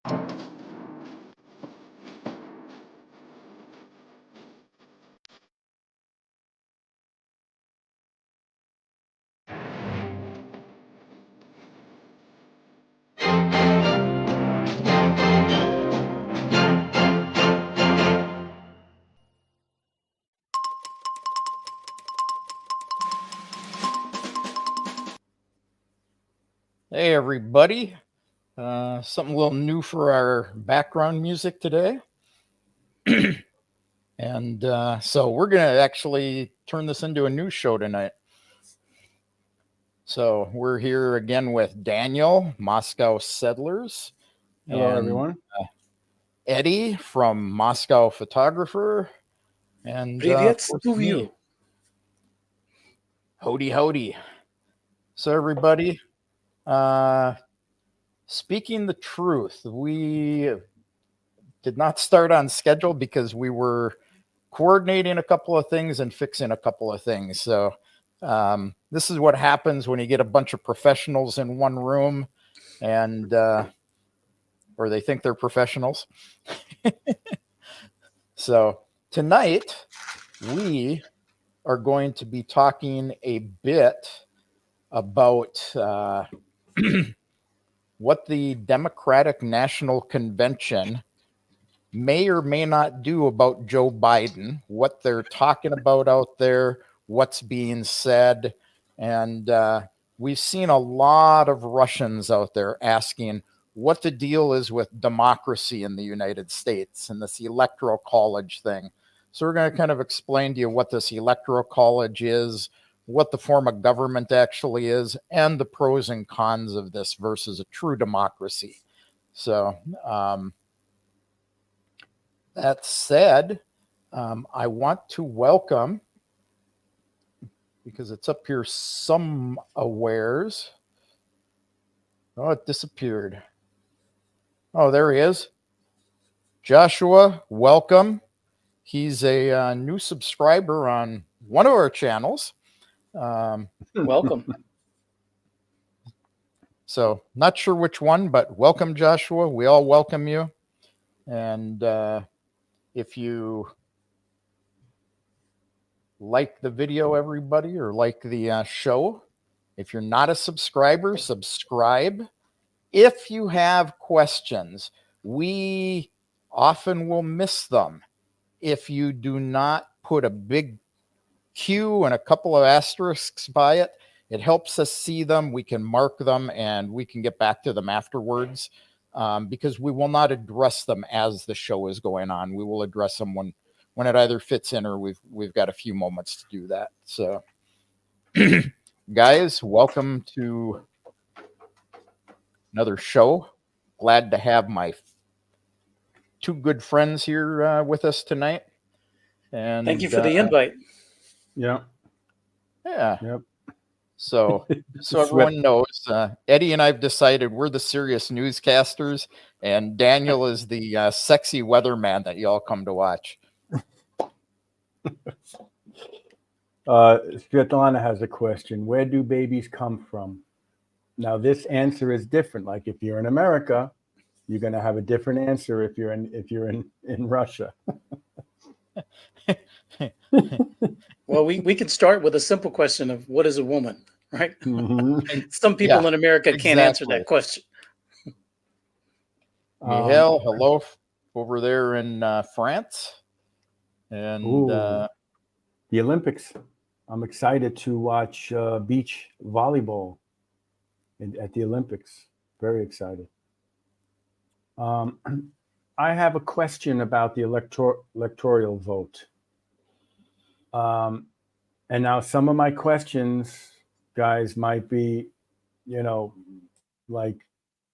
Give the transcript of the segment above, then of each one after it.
Hey everybody, something a little new for our background music today. And so we're going to actually turn this into a news show tonight. So we're here again with Daniel, Moscow Settlers. Hello, everyone. Eddie from Moscow Photographer. And you. Howdy, howdy. So everybody, speaking the truth, we did not start on schedule because we were coordinating a couple of things and fixing a couple of things. So this is what happens when you get a bunch of professionals in one room and or they think they're professionals. So tonight we are going to be talking a bit about what the Democratic National Convention may or may not do about Joe Biden, what they're talking about out there, what's being said. And we've seen a lot of Russians out there asking what the deal is with democracy in the United States and this electoral college thing. So we're going to kind of explain to you what this electoral college is, what the form of government actually is, and the pros and cons of this versus a true democracy. So that said, I want to welcome, because it's up here somewheres. Oh, it disappeared. Oh, there he is. Joshua, welcome. He's a new subscriber on one of our channels. Welcome. So not sure which one, but welcome, Joshua. We all welcome you. And if you like the video, everybody, or like the show, if you're not a subscriber, subscribe. If you have questions, we often will miss them. If you do not put a big Q and a couple of asterisks by it, it helps us see them. We can mark them and we can get back to them afterwards, because we will not address them as the show is going on. We will address them when it either fits in or we've got a few moments to do that. So guys, welcome to another show. Glad to have my two good friends here with us tonight. And thank you for the invite. Yeah. Yep. So everyone knows, Eddie and I've decided we're the serious newscasters, and Daniel is the sexy weatherman that y'all come to watch. Svetlana has a question. Where do babies come from? Now, this answer is different. Like if you're in America, you're going to have a different answer if you're in Russia. Well, we can start with a simple question of what is a woman, right? Mm-hmm. Some people in America can't answer that question. Mihail, hello over there in France. And the Olympics. I'm excited to watch beach volleyball at the Olympics. Very excited. I have a question about the electoral vote. And now some of my questions, guys, might be, like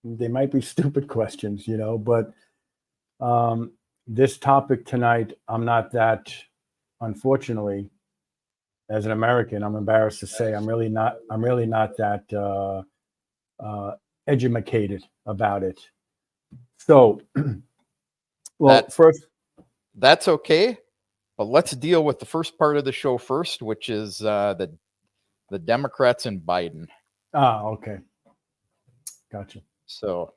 they might be stupid questions, but this topic tonight, I'm not that, unfortunately, as an American, I'm embarrassed to say I'm really not that educated about it. So, well, that's okay. But let's deal with the first part of the show first, which is the Democrats and Biden. Ah, okay. Gotcha. So,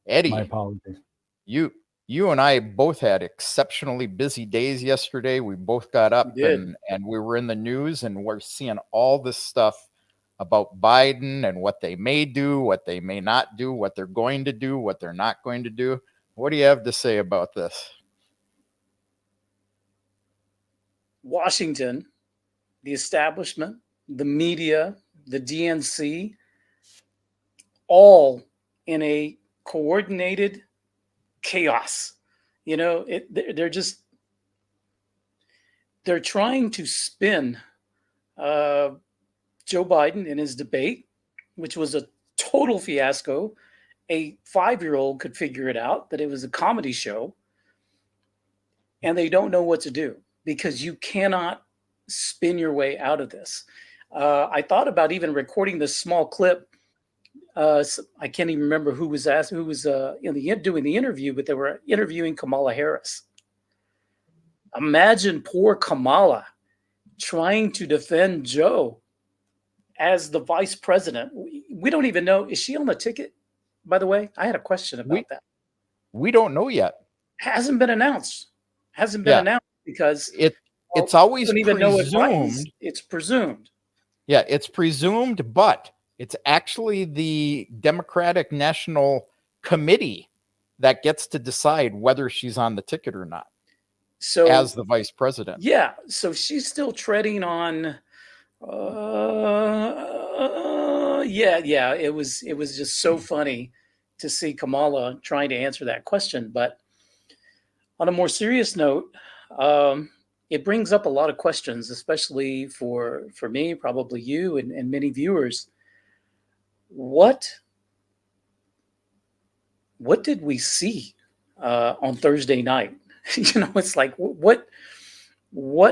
Eddie. My apologies. you and I both had exceptionally busy days yesterday. We both got up and we were in the news, and we're seeing all this stuff about Biden and what they may do, what they may not do, what they're going to do, what they're not going to do. What do you have to say about this? Washington, the establishment, the media, the DNC, all in a coordinated chaos. You know, they're trying to spin Joe Biden in his debate, which was a total fiasco. A 5-year-old could figure it out, that it was a comedy show, and they don't know what to do because you cannot spin your way out of this. I thought about even recording this small clip. I can't even remember who was doing the interview, but they were interviewing Kamala Harris. Imagine poor Kamala trying to defend Joe as the vice president. We don't even know. Is she on the ticket, by the way? I had a question about that. We don't know yet. Hasn't been announced. Announced because it's always don't even presumed. Know it's presumed. Yeah, it's presumed, but it's actually the Democratic National Committee that gets to decide whether she's on the ticket or not. So, as the vice president. Yeah, so she's still treading on. It was just so funny to see Kamala trying to answer that question. But on a more serious note, it brings up a lot of questions, especially for me, probably you, and many viewers. What did we see on Thursday night? You know, it's like what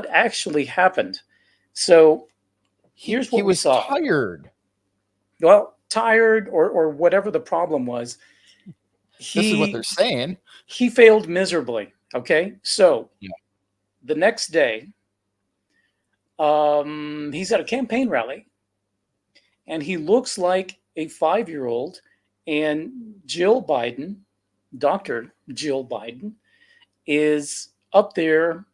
actually happened. So here's what we saw. Tired. Well, tired or whatever the problem was. This is what they're saying. He failed miserably. Okay, so the next day, he's at a campaign rally, and he looks like a 5-year-old, and Jill Biden, Dr. Jill Biden, is up there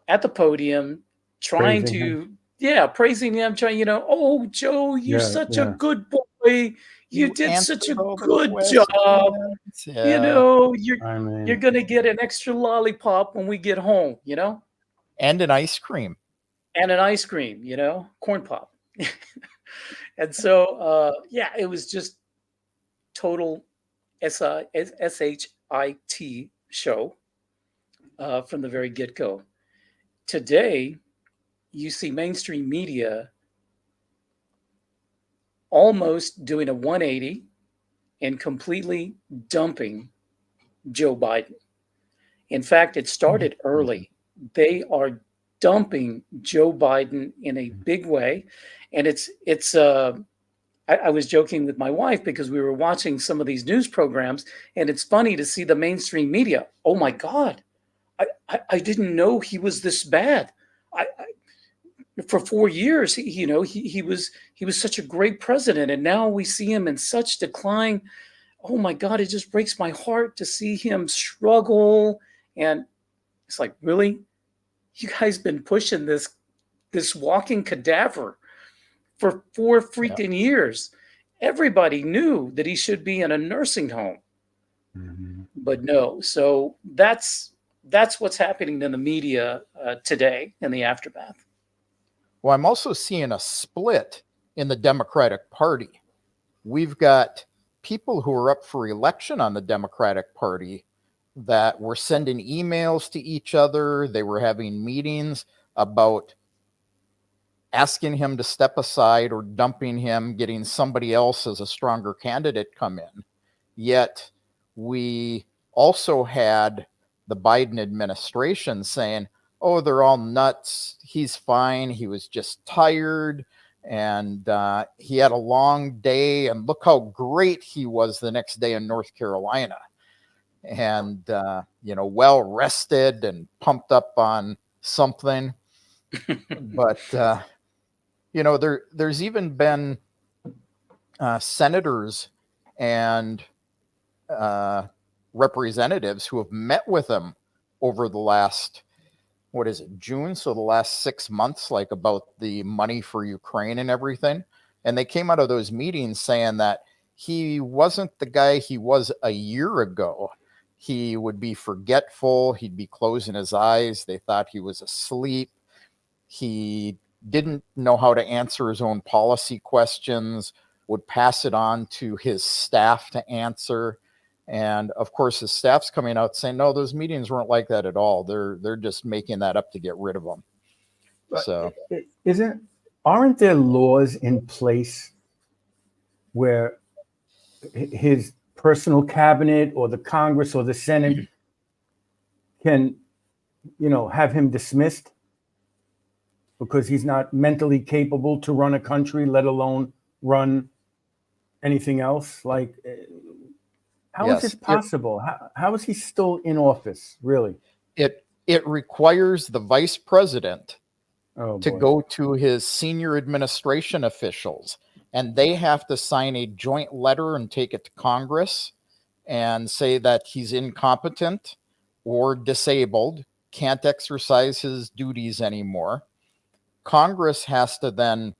at the podium praising him, trying, oh, Joe, you're such a good boy. You did such a good job. Yeah. You're going to get an extra lollipop when we get home, And an ice cream. Corn pop. And so, it was just total SHIT show from the very get-go. Today, you see mainstream media almost doing a 180 and completely dumping Joe Biden. In fact, it started early. They are dumping Joe Biden in a big way. And I was joking with my wife because we were watching some of these news programs, and it's funny to see the mainstream media. Oh my God, I didn't know he was this bad. For 4 years, he was such a great president, and now we see him in such decline. Oh my God, it just breaks my heart to see him struggle. And it's like, really, you guys been pushing this walking cadaver for 4 freaking years. Everybody knew that he should be in a nursing home, but no. So that's what's happening in the media today in the aftermath. Well, I'm also seeing a split in the Democratic Party. We've got people who are up for election on the Democratic Party that were sending emails to each other. They were having meetings about asking him to step aside or dumping him, getting somebody else as a stronger candidate come in. Yet we also had the Biden administration saying, oh, they're all nuts. He's fine. He was just tired. And he had a long day. And look how great he was the next day in North Carolina. And, well rested and pumped up on something. But, there's even been senators and representatives who have met with him over the last, what is it, June? So the last 6 months, like about the money for Ukraine and everything. And they came out of those meetings saying that he wasn't the guy he was a year ago. He would be forgetful. He'd be closing his eyes. They thought he was asleep. He didn't know how to answer his own policy questions, would pass it on to his staff to answer. And of course, his staff's coming out saying, no, those meetings weren't like that at all. They're just making that up to get rid of him. But So aren't there laws in place where his personal cabinet or the Congress or the Senate can, have him dismissed because he's not mentally capable to run a country, let alone run anything else? Like, how is this possible? How is he still in office, really? It requires the vice president to boy. go to his senior administration officials, and they have to sign a joint letter and take it to Congress and say that he's incompetent or disabled, can't exercise his duties anymore. Congress has to then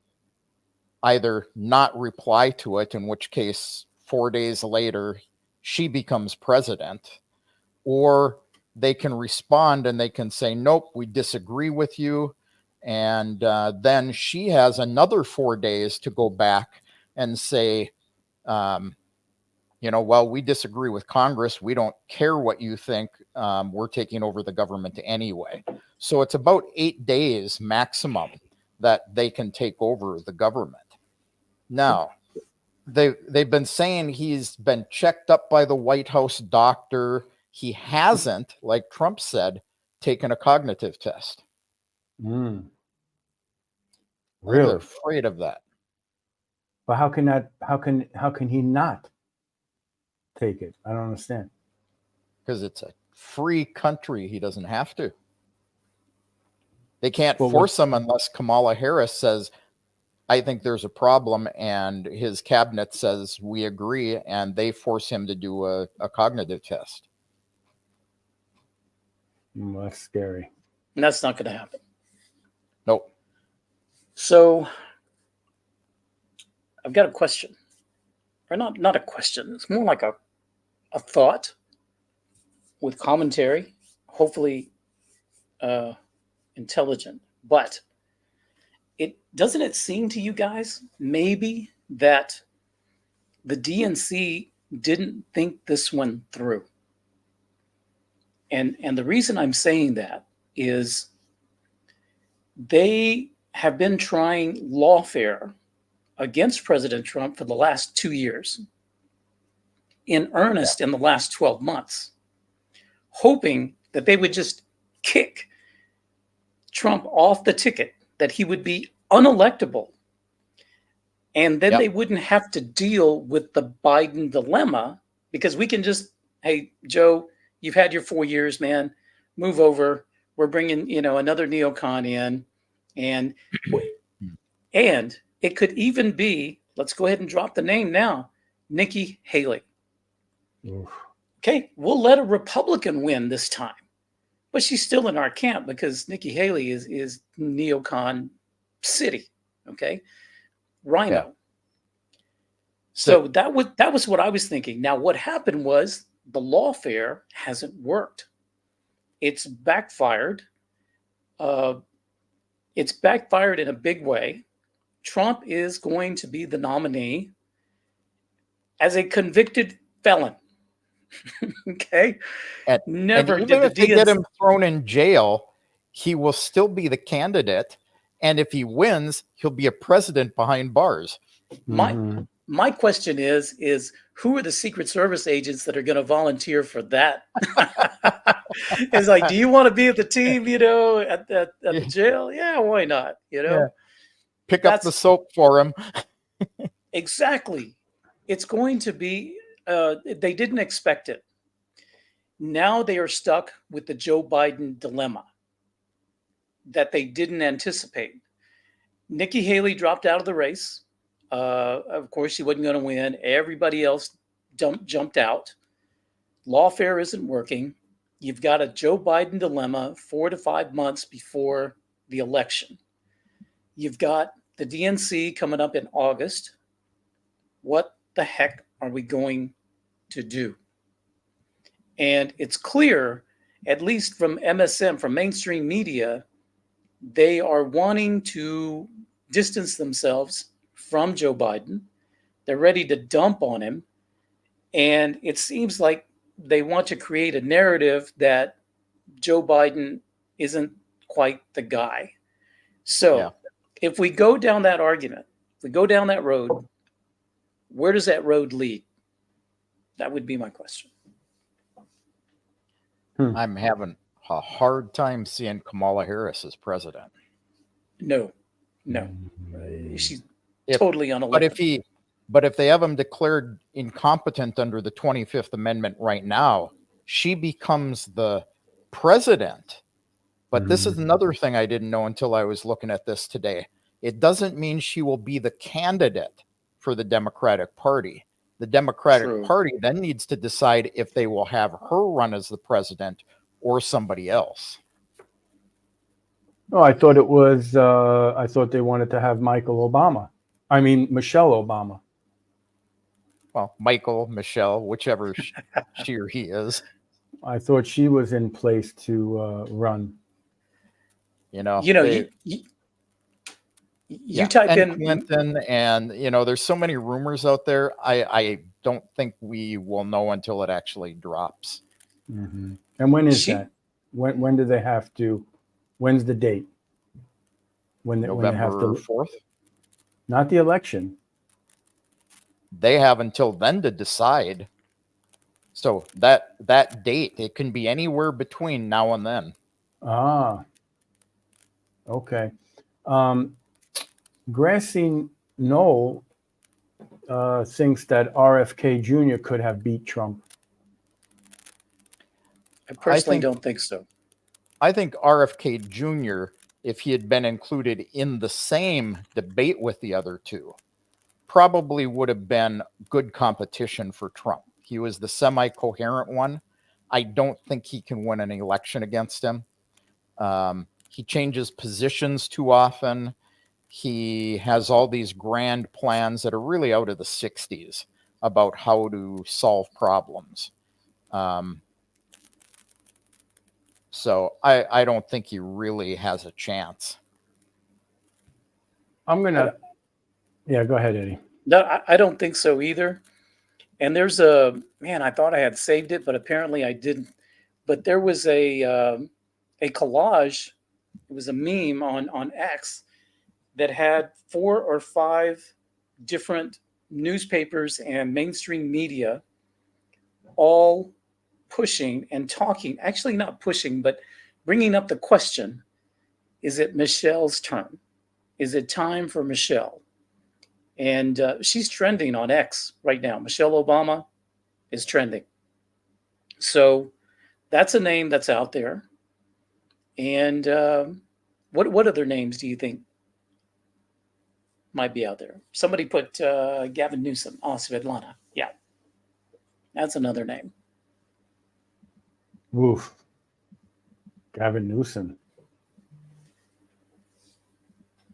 either not reply to it, in which case 4 days later she becomes president, or they can respond and they can say, nope, we disagree with you. And then she has another 4 days to go back and say, well, we disagree with Congress. We don't care what you think. We're taking over the government anyway. So it's about 8 days maximum that they can take over the government. Now, they've been saying he's been checked up by the White House doctor. He hasn't, like Trump said, taken a cognitive test. Really? They're afraid of that. But how can he not take it? I don't understand. Because it's a free country. He doesn't have to. They can't force him unless Kamala Harris says, I think there's a problem, and his cabinet says we agree, and they force him to do a cognitive test. That's scary. And that's not going to happen. Nope. So I've got a question. Or not a question. It's more like a thought with commentary, hopefully intelligent. But doesn't it seem to you guys maybe that the DNC didn't think this one through? And the reason I'm saying that is they have been trying lawfare against President Trump for the last 2 years, in earnest in the last 12 months, hoping that they would just kick Trump off the ticket, that he would be unelectable. And then they wouldn't have to deal with the Biden dilemma, because we can just, hey, Joe, you've had your 4 years, man, move over. We're bringing, another neocon in. And it could even be, let's go ahead and drop the name now, Nikki Haley. Oof. Okay, we'll let a Republican win this time. But she's still in our camp because Nikki Haley is neocon city. Okay. Rhino. Yeah. So that was what I was thinking. Now, what happened was the lawfare hasn't worked. It's backfired. It's backfired in a big way. Trump is going to be the nominee as a convicted felon. Okay. And even if they get him thrown in jail, he will still be the candidate. And if he wins, he'll be a president behind bars. My question is who are the Secret Service agents that are going to volunteer for that? It's like, do you want to be at the team, at the jail? Yeah, why not? Pick up the soap for him. Exactly. It's going to be, they didn't expect it. Now they are stuck with the Joe Biden dilemma that they didn't anticipate. Nikki Haley dropped out of the race. Of course, she wasn't going to win. Everybody else jumped out. Lawfare isn't working. You've got a Joe Biden dilemma 4 to 5 months before the election. You've got the DNC coming up in August. What the heck are we going to do? And it's clear, at least from MSM, from mainstream media, they are wanting to distance themselves from Joe Biden. They're ready to dump on him. And it seems like they want to create a narrative that Joe Biden isn't quite the guy. So if we go down that argument, if we go down that road, where does that road lead? That would be my question. I'm having a hard time seeing Kamala Harris as president. No. She's totally unelected. But if they have him declared incompetent under the 25th Amendment right now, she becomes the president. But this is another thing I didn't know until I was looking at this today. It doesn't mean she will be the candidate for the Democratic Party. The Democratic Party then needs to decide if they will have her run as the president or somebody else. Oh, I thought it was, I thought they wanted to have Michelle Obama. Well, Michelle, whichever she or he is. I thought she was in place to run. You type in Clinton, and there's so many rumors out there. I don't think we will know until it actually drops. Mm-hmm. And when is that? When do they have to? When's the date? When they have to? 4th. Not the election. They have until then to decide. So that date, it can be anywhere between now and then. Ah. Okay. Grassy Knoll thinks that RFK Jr. could have beat Trump. I personally don't think so. I think RFK Jr., if he had been included in the same debate with the other two, probably would have been good competition for Trump. He was the semi-coherent one. I don't think he can win an election against him. He changes positions too often. He has all these grand plans that are really out of the 60s about how to solve problems. So I don't think he really has a chance. Yeah, go ahead, Eddie. No, I don't think so either. And there's I thought I had saved it, but apparently I didn't. But there was a collage. It was a meme on X that had 4 or 5 different newspapers and mainstream media all pushing and talking, actually not pushing, but bringing up the question, is it Michelle's turn? Is it time for Michelle? And she's trending on X right now. Michelle Obama is trending. So that's a name that's out there. And what other names do you think might be out there? Somebody put Gavin Newsom. Oh, Svetlana. Yeah. That's another name. Woof. Gavin Newsom.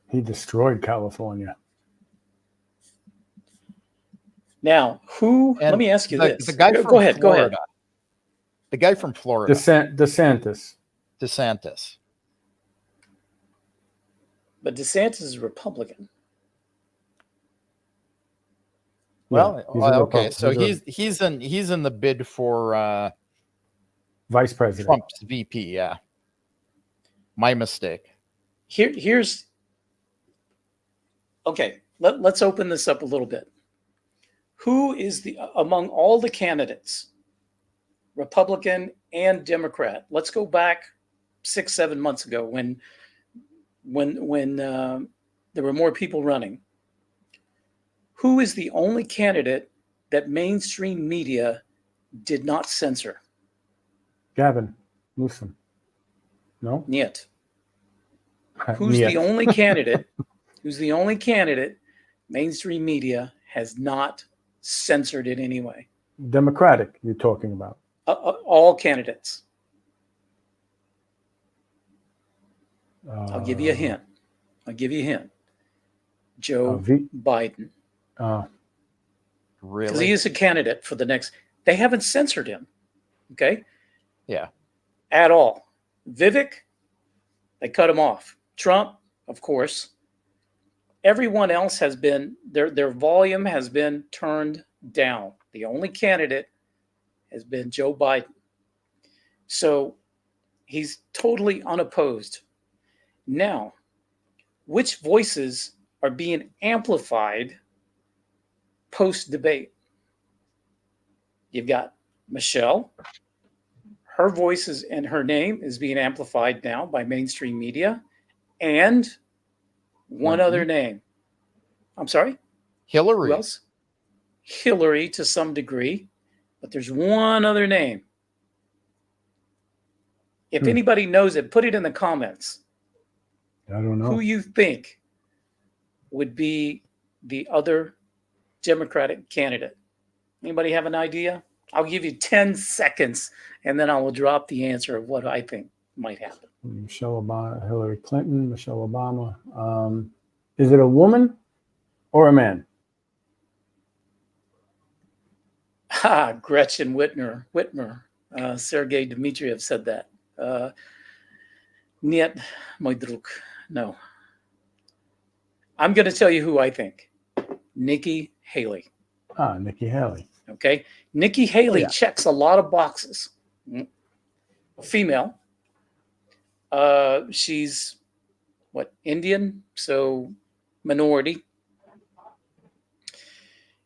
He destroyed California. Now, let me ask you this. The guy from Florida. Go ahead. The guy from Florida. DeSantis. But DeSantis is a Republican. Well, okay. So he's in the bid for vice president. Trump's VP. Yeah. My mistake. Here's okay. Let's open this up a little bit. Who is among all the candidates, Republican and Democrat? Let's go back 6-7 months ago when there were more people running. Who is the only candidate that mainstream media did not censor? Gavin Newsom. No? Niet. Who's the only candidate? Who's the only candidate mainstream media has not censored it anyway? Democratic, you're talking about. All candidates. I'll give you a hint. Joe Biden. Really? Because he is a candidate for the next. They haven't censored him. Okay. Yeah. At all. Vivek, they cut him off. Trump, of course. Everyone else has been, their volume has been turned down. The only candidate has been Joe Biden. So he's totally unopposed. Now, which voices are being amplified post-debate? You've got Michelle. Her voice and her name is being amplified now by mainstream media. And one other name. I'm sorry? Hillary. Who else? Hillary to some degree. But there's one other name. If anybody knows it, put it in the comments. I don't know. Who you think would be the other Democratic candidate? Anybody have an idea? I'll give you 10 seconds, and then I will drop the answer of what I think might happen. Michelle Obama, Hillary Clinton, Michelle Obama. Is it a woman or a man? Gretchen Whitmer. Sergei Dmitriev said that. Niet, moj drug. No. I'm going to tell you who I think. Nikki Haley. Nikki Haley. Okay. Nikki Haley checks a lot of boxes. Female. She's Indian, so minority.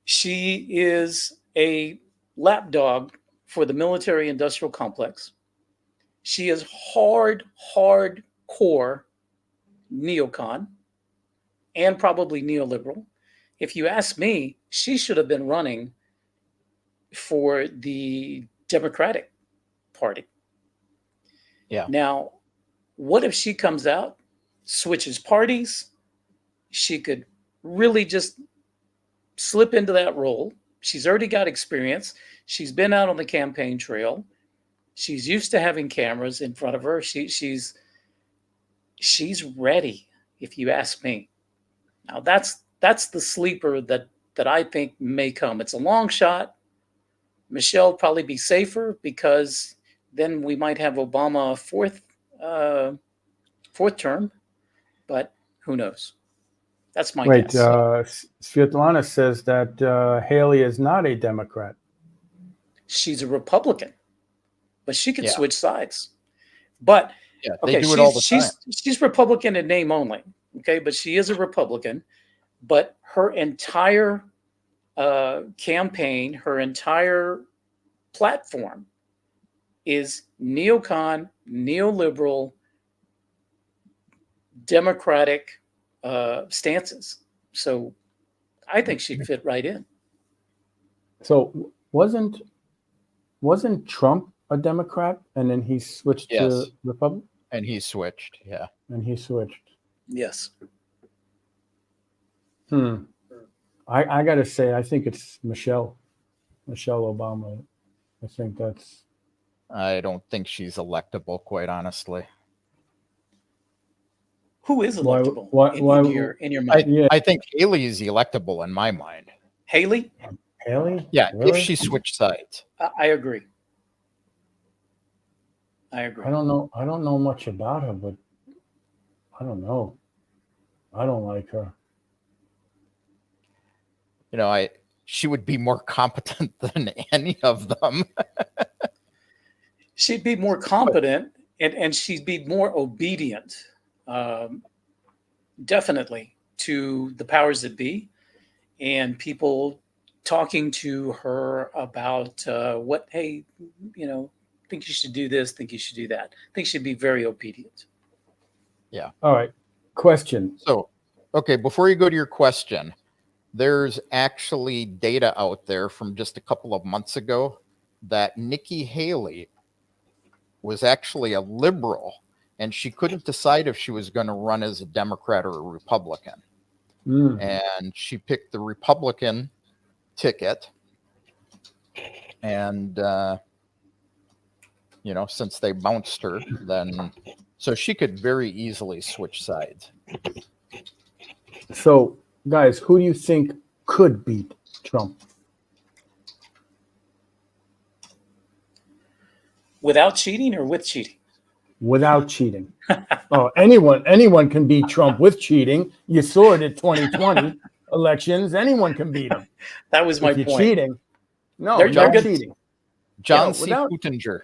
She is a lapdog for the military industrial complex. She is hardcore neocon and probably neoliberal. If you ask me, she should have been running for the Democratic Party. Yeah. Now, what if she comes out, switches parties? She could really just slip into that role. She's already got experience. She's been out on the campaign trail. She's used to having cameras in front of her. She's ready, if you ask me. Now that's the sleeper that I think may come. It's a long shot. Michelle would probably be safer because then we might have Obama fourth term, but who knows? That's my guess. Svetlana says that Haley is not a Democrat. She's a Republican, but she could switch sides. But they do it all the time. She's Republican in name only. Okay, but she is a Republican. But her entire campaign, her entire platform is neocon, neoliberal, democratic stances. So I think she'd fit right in. So wasn't Trump a Democrat and then he switched to Republican? And he switched, Yes. I got to say, I think it's Michelle Obama. I think that's. I don't think she's electable, quite honestly. Who is electable in your mind? I think Haley is electable in my mind. Haley? Yeah, really? If she switched sides. I agree. I don't know much about her, but I don't know. I don't like her. She would be more competent than any of them. She'd be more competent and she'd be more obedient, definitely, to the powers that be and people talking to her about think you should do this, think you should do that. I think she'd be very obedient. Yeah. All right. Question. So, okay, before you go to your question, there's actually data out there from just a couple of months ago that Nikki Haley was actually a liberal and she couldn't decide if she was going to run as a Democrat or a Republican. And she picked the Republican ticket. And since they bounced her, then so she could very easily switch sides. So, guys, who do you think could beat Trump? Without cheating or with cheating? Without cheating. Oh, anyone can beat Trump with cheating. You saw it at 2020 elections. Anyone can beat him. That was my If you're point. cheating. No, They're no good. cheating. John C. C. Puttinger.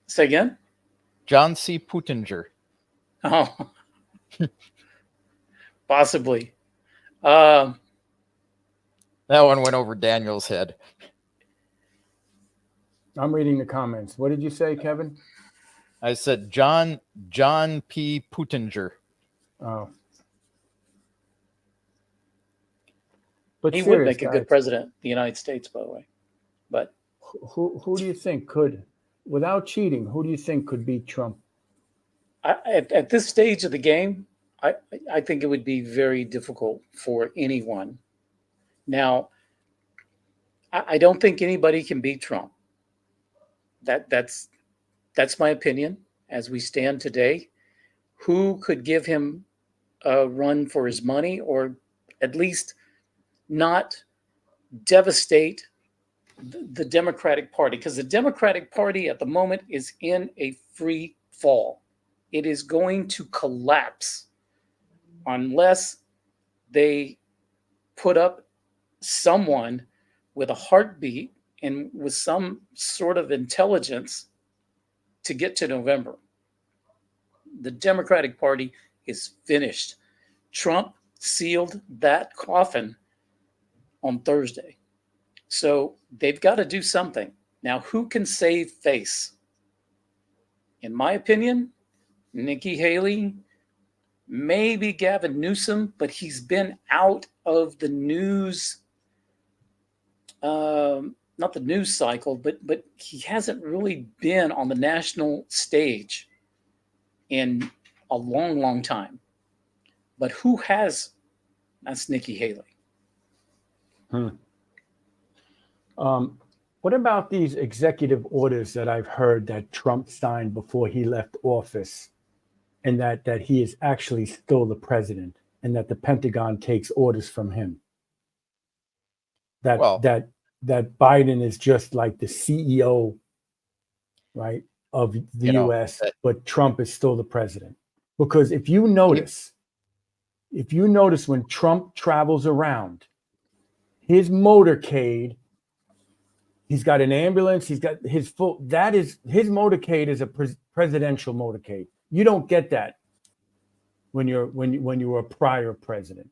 Say again? John C. Puttinger. Oh, possibly. That one went over Daniel's head. I'm reading the comments. What did you say, Kevin? I said John P. Puttinger. Oh. But He serious, would make a guys, good president of the United States, by the way. But who do you think could, without cheating, who do you think could beat Trump? at this stage of the game, I think it would be very difficult for anyone. Now, I don't think anybody can beat Trump. That's my opinion as we stand today. Who could give him a run for his money, or at least not devastate the Democratic Party? Because the Democratic Party at the moment is in a free fall. It is going to collapse unless they put up someone with a heartbeat and with some sort of intelligence to get to November. The Democratic Party is finished. Trump sealed that coffin on Thursday. So they've got to do something. Now, who can save face? In my opinion, Nikki Haley, maybe Gavin Newsom, but he's been out of the news, not the news cycle, but he hasn't really been on the national stage in a long, long time. But who has? That's Nikki Haley. What about these executive orders that I've heard that Trump signed before he left office, and that he is actually still the president, and that the Pentagon takes orders from him? That Biden is just like the CEO, right, of the U.S., but Trump is still the president. Because if you notice when Trump travels around, his motorcade, he's got an ambulance, he's got his motorcade is a presidential motorcade. You don't get that when you were a prior president.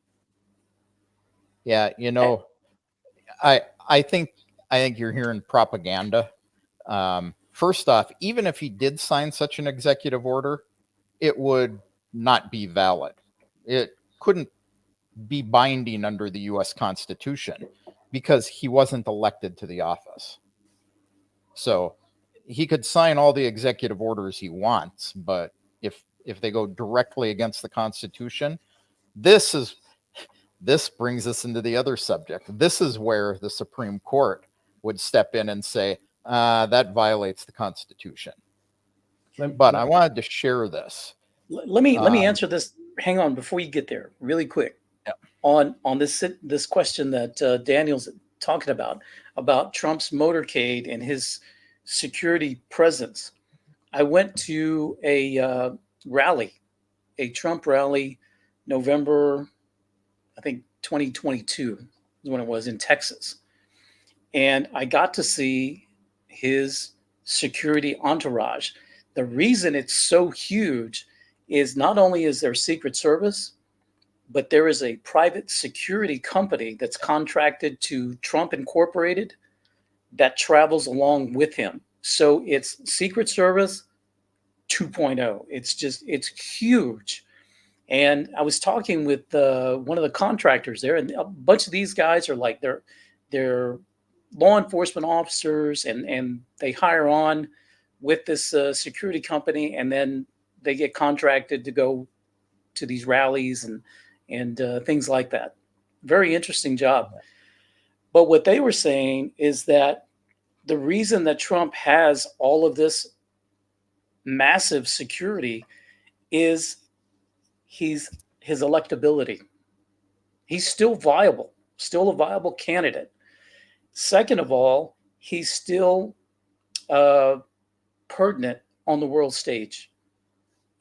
Yeah, I think you're hearing propaganda. First off, even if he did sign such an executive order, it would not be valid. It couldn't be binding under the U.S. Constitution because he wasn't elected to the office. So he could sign all the executive orders he wants, but if they go directly against the Constitution, this brings us into the other subject. This is where the Supreme Court would step in and say, that violates the Constitution. But I wanted to share this. Let me answer this. Hang on, before you get there, really quick. Yeah. On this question that Daniel's talking about Trump's motorcade and his security presence. I went to a rally, a Trump rally, November, I think 2022 is when it was, in Texas. And I got to see his security entourage. The reason it's so huge is not only is there Secret Service, but there is a private security company that's contracted to Trump Incorporated that travels along with him. So it's Secret Service 2.0. It's huge. And I was talking with one of the contractors there, and a bunch of these guys are like, they're law enforcement officers, and they hire on with this security company, and then they get contracted to go to these rallies and things like that. Very interesting job. But what they were saying is that the reason that Trump has all of this massive security is his electability. He's still viable, still a viable candidate. Second of all, he's still pertinent on the world stage.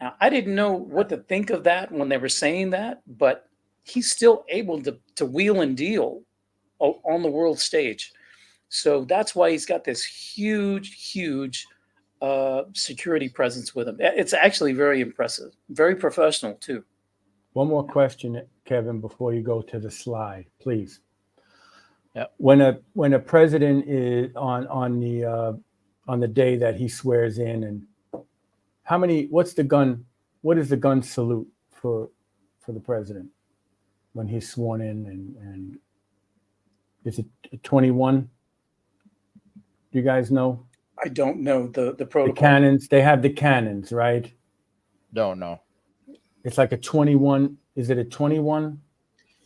Now, I didn't know what to think of that when they were saying that, but he's still able to wheel and deal on the world stage. So that's why he's got this huge security presence with him. It's actually very impressive, very professional too. One more question, Kevin, before you go to the slide, please. Yeah. When a president is on the day that he swears in, and what is the gun salute for the president when he's sworn in, and is it 21? Do you guys know? I don't know the protocol. The cannons, they have the cannons, right? Don't know. It's like a 21. Is it a 21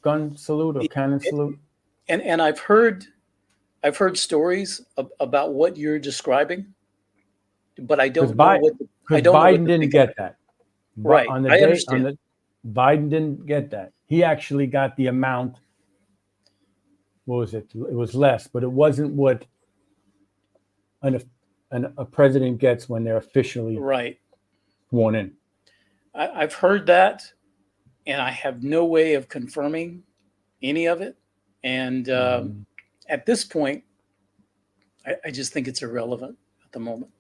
gun salute or cannon salute? And I've heard stories about what you're describing, but I don't know what. Because Biden didn't get that. Right. On the I day, understand. Biden didn't get that. He actually got the amount. What was it? It was less, but it wasn't what a president gets when they're officially sworn in. I've heard that, and I have no way of confirming any of it. And at this point, I just think it's irrelevant at the moment.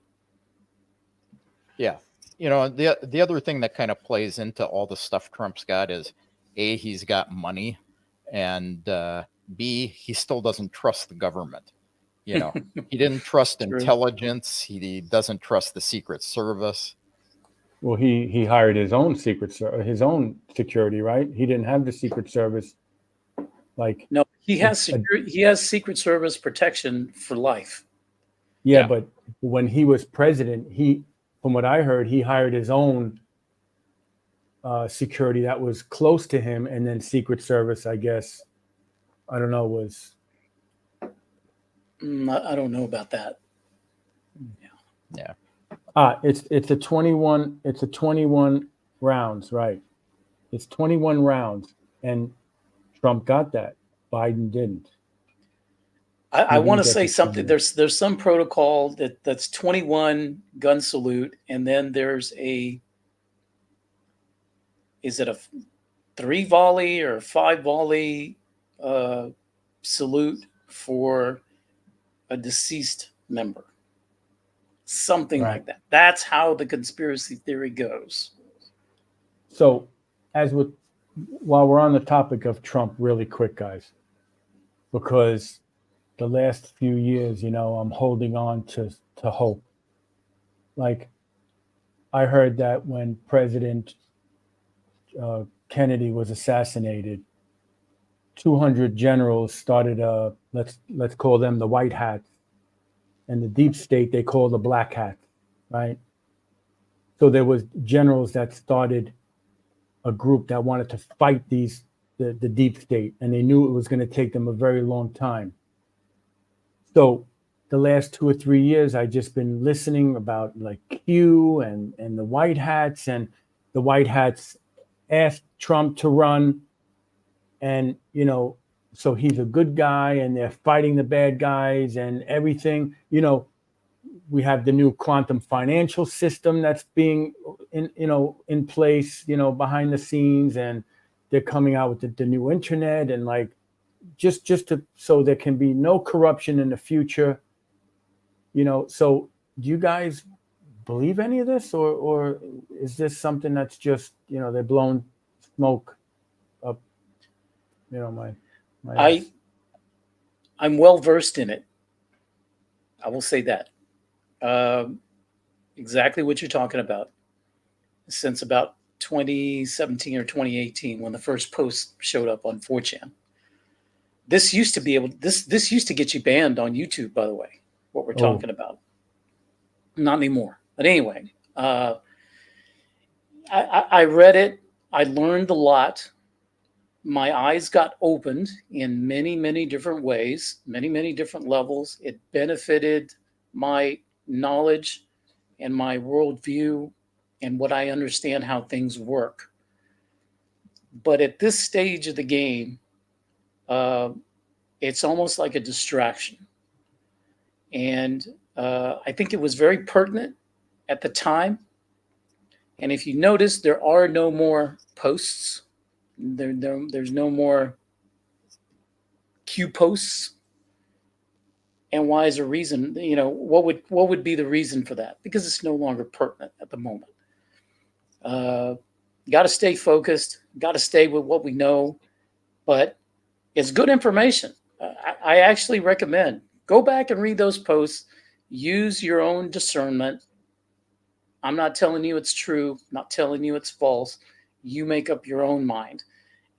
Yeah. The other thing that kind of plays into all the stuff Trump's got is A, he's got money, and B, he still doesn't trust the government. He didn't trust intelligence. He doesn't trust the Secret Service. Well, he hired his own his own security, right? He didn't have the Secret Service. No, he has security. He has Secret Service protection for life. Yeah, but when he was president, from what I heard, he hired his own security that was close to him, and then Secret Service, I guess, I don't know, was. I don't know about that. Yeah. It's a 21. It's a 21 rounds, right? It's 21 rounds, and Trump got that. Biden didn't. I want to say something. There's some protocol that's 21 gun salute, and then there's is it a 3 volley or 5 volley salute for a deceased member? Something like that. That's how the conspiracy theory goes. So, while we're on the topic of Trump, really quick, guys, because the last few years, I'm holding on to hope. Like, I heard that when President Kennedy was assassinated, 200 generals started let's call them the white hats, and the deep state they call the black hats, right? So there was generals that started a group that wanted to fight the deep state, and they knew it was going to take them a very long time. So the last 2 or 3 years, I've just been listening about like Q and the white hats, and the white hats asked Trump to run, and so he's a good guy, and they're fighting the bad guys and everything. We have the new quantum financial system that's being in place, behind the scenes, and they're coming out with the new internet, and like just so there can be no corruption in the future. So do you guys believe any of this, or is this something that's just they're blowing smoke up? I'm well versed in it. I will say that. Exactly what you're talking about. Since about 2017 or 2018, when the first post showed up on 4chan. This used to get you banned on YouTube, by the way, what we're talking about. Not anymore. But anyway, I read it. I learned a lot. my eyes got opened in many, many different ways, many, many different levels. It benefited my knowledge and my worldview and what I understand how things work. But at this stage of the game, it's almost like a distraction. And I think it was very pertinent at the time. And if you notice, there are no more posts. There's no more Q posts. And why is a reason? You know, what would be the reason for that? Because it's no longer pertinent at the moment. Got to stay focused. Got to stay with what we know. But it's good information. I actually recommend go back and read those posts. Use your own discernment. I'm not telling you it's true. I'm not telling you it's false. You make up your own mind.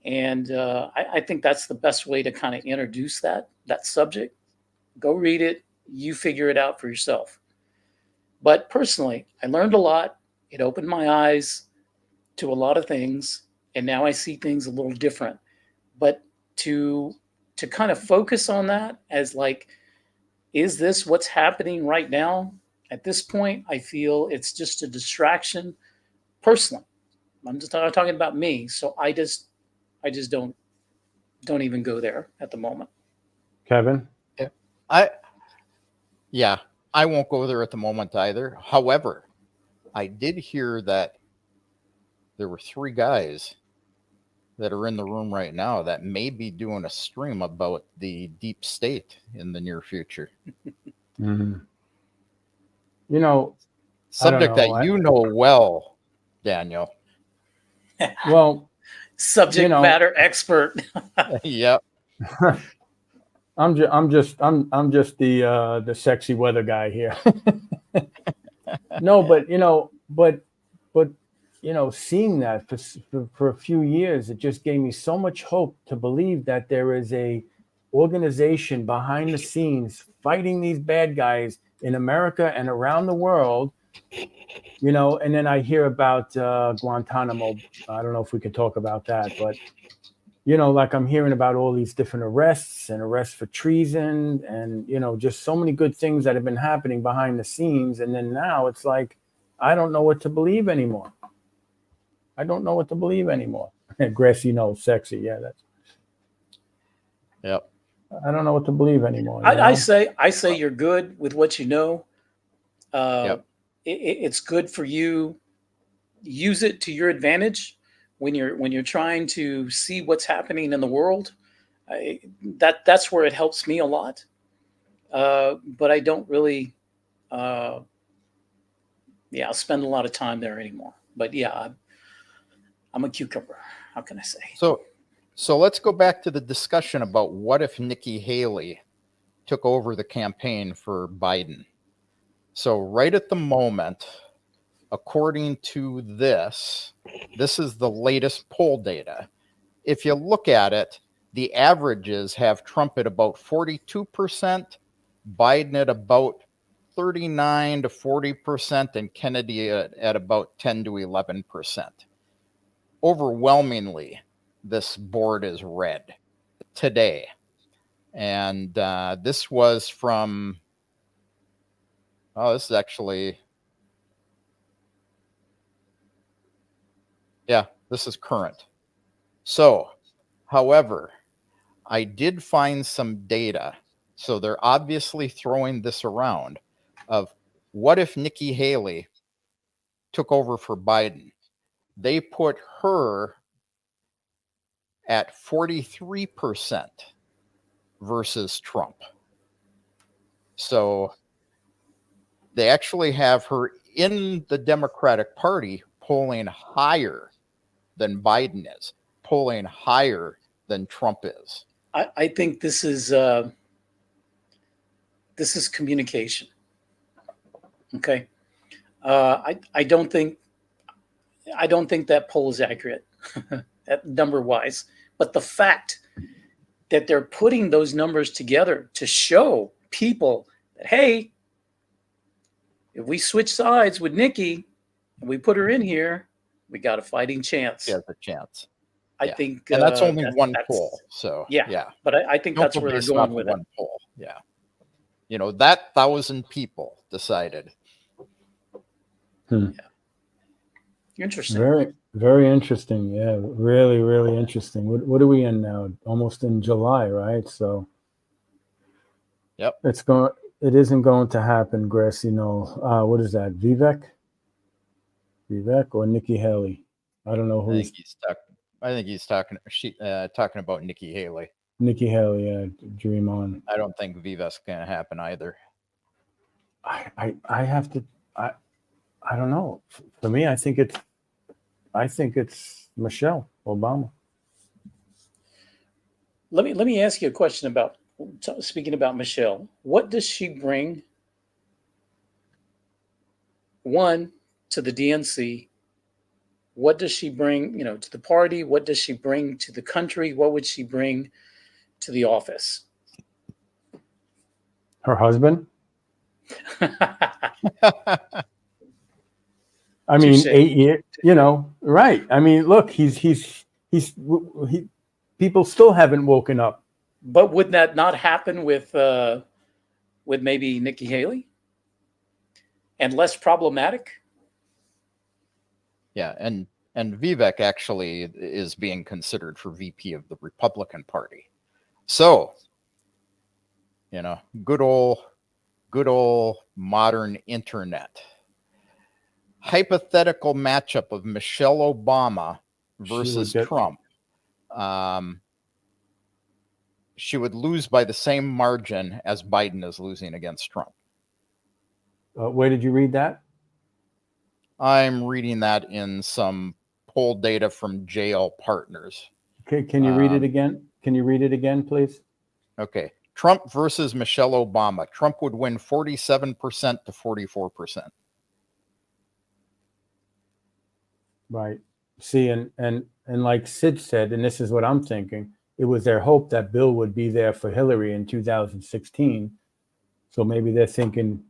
And I think that's the best way to kind of introduce that subject. Go read it. You figure it out for yourself. But personally, I learned a lot. It opened my eyes to a lot of things. And now I see things a little different. But to kind of focus on that as like, is this what's happening right now? At this point, I feel it's just a distraction. Personally, I'm just not talking about me. So I just don't even go there at the moment. Kevin? I won't go there at the moment either. However, I did hear that there were 3 guys that are in the room right now that may be doing a stream about the deep state in the near future. Mm-hmm. You know, subject that you know well, Daniel. Well, subject matter expert. Yep. I'm just the sexy weather guy here. No, but seeing that for a few years, it just gave me so much hope to believe that there is a organization behind the scenes fighting these bad guys in America and around the world. And then I hear about Guantanamo. I don't know if we can talk about that, but like I'm hearing about all these different arrests for treason and, just so many good things that have been happening behind the scenes. And then now it's like, I don't know what to believe anymore. Gracie, sexy. Yeah, that's. Yep. I don't know what to believe anymore. I say you're good with what you know. Yep. It's good for you. Use it to your advantage when you're trying to see what's happening in the world. That's where it helps me a lot. But I don't really, spend a lot of time there anymore. But yeah, I'm a cucumber. How can I say? So let's go back to the discussion about what if Nikki Haley took over the campaign for Biden. So right at the moment, according to this is the latest poll data. If you look at it, the averages have Trump at about 42%, Biden at about 39 to 40%, and Kennedy at about 10 to 11%. Overwhelmingly, this board is red today. And this was from, this is actually, this is current. So, however, I did find some data. So they're obviously throwing this around of what if Nikki Haley took over for Biden? They put her at 43% versus Trump. So they actually have her in the Democratic Party polling higher than Biden is, polling higher than Trump is. I think this is communication. Okay. I don't think that poll is accurate number wise, but the fact that they're putting those numbers together to show people that, hey, if we switch sides with Nikki and we put her in here, we got a fighting chance. She has a chance. I Yeah. think, And that's only one that's poll. So yeah. yeah. But I think Don't that's go where they're based off going of with it. one poll. Yeah. You know, that 1,000 people decided. Interesting. Very, very interesting. Yeah, really, really interesting. What are we in now? Almost in July, right? So Yep. it isn't going to happen, Gracie. No. What is that? Vivek or Nikki Haley? I don't know I who's think he's talking talking about Nikki Haley. Nikki Haley. Yeah, dream on. I don't think Vivek's gonna happen either. I have to. I don't know. For me, I think it's Michelle Obama. Let me ask you a question about, speaking about Michelle. What does she bring? One, to the DNC. What does she bring, to the party? What does she bring to the country? What would she bring to the office? Her husband. I mean, Touche. 8 years. Right? I mean, look, he's people still haven't woken up. But would that not happen with maybe Nikki Haley? And less problematic? Yeah, and Vivek actually is being considered for VP of the Republican Party. So, good old modern internet. Hypothetical matchup of Michelle Obama versus Trump. She would lose by the same margin as Biden is losing against Trump. Where did you read that? I'm reading that in some poll data from JL Partners. Okay, can you read it again? Can you read it again, please? Okay. Trump versus Michelle Obama. Trump would win 47% to 44%. Right. See, and like Sid said, and this is what I'm thinking, it was their hope that Bill would be there for Hillary in 2016. So maybe they're thinking,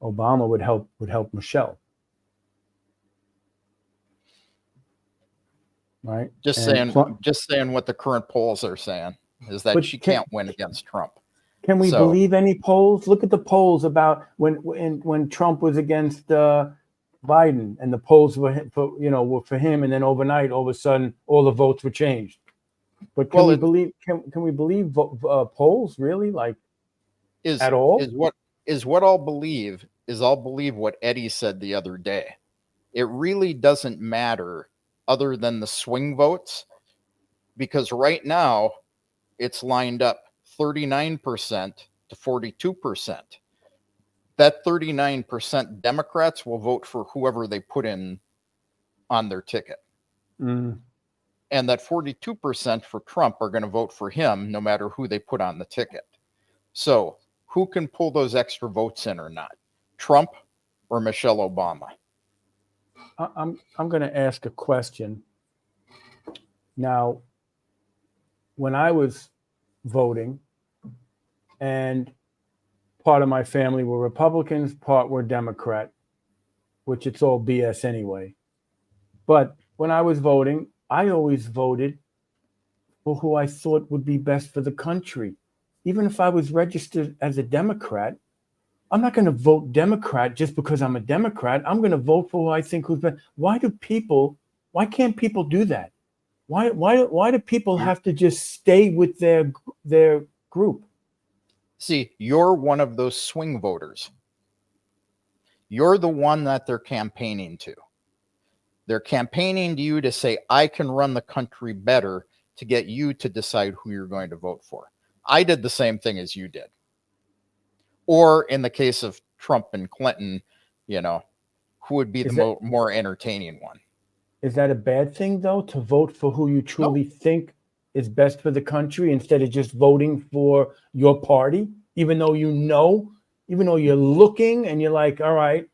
Obama would help Michelle. Right. Just saying what the current polls are saying is that she can't win against Trump. Can we believe any polls? Look at the polls about when Trump was against Biden, and the polls were for him, and then overnight, all of a sudden, all the votes were changed. But can we believe polls really, like, at all? What I'll believe what Eddie said the other day. It really doesn't matter other than the swing votes, because right now it's lined up 39% to 42%. That 39% Democrats will vote for whoever they put in on their ticket. Mm. And that 42% for Trump are going to vote for him no matter who they put on the ticket. So who can pull those extra votes in or not? Trump or Michelle Obama? I'm going to ask a question. Now, when I was voting, and part of my family were Republicans, part were Democrat, which it's all BS anyway. But when I was voting, I always voted for who I thought would be best for the country. Even if I was registered as a Democrat, I'm not going to vote Democrat just because I'm a Democrat. I'm going to vote for who I think who's best. Why can't people do that? Why do people have to just stay with their group? See, you're one of those swing voters. You're the one that they're campaigning to. They're campaigning to you to say, I can run the country better, to get you to decide who you're going to vote for. I did the same thing as you did. Or in the case of Trump and Clinton, who would be the more entertaining one? Is that a bad thing, though, to vote for who you truly think is best for the country instead of just voting for your party, even though you're looking and you're like, all right,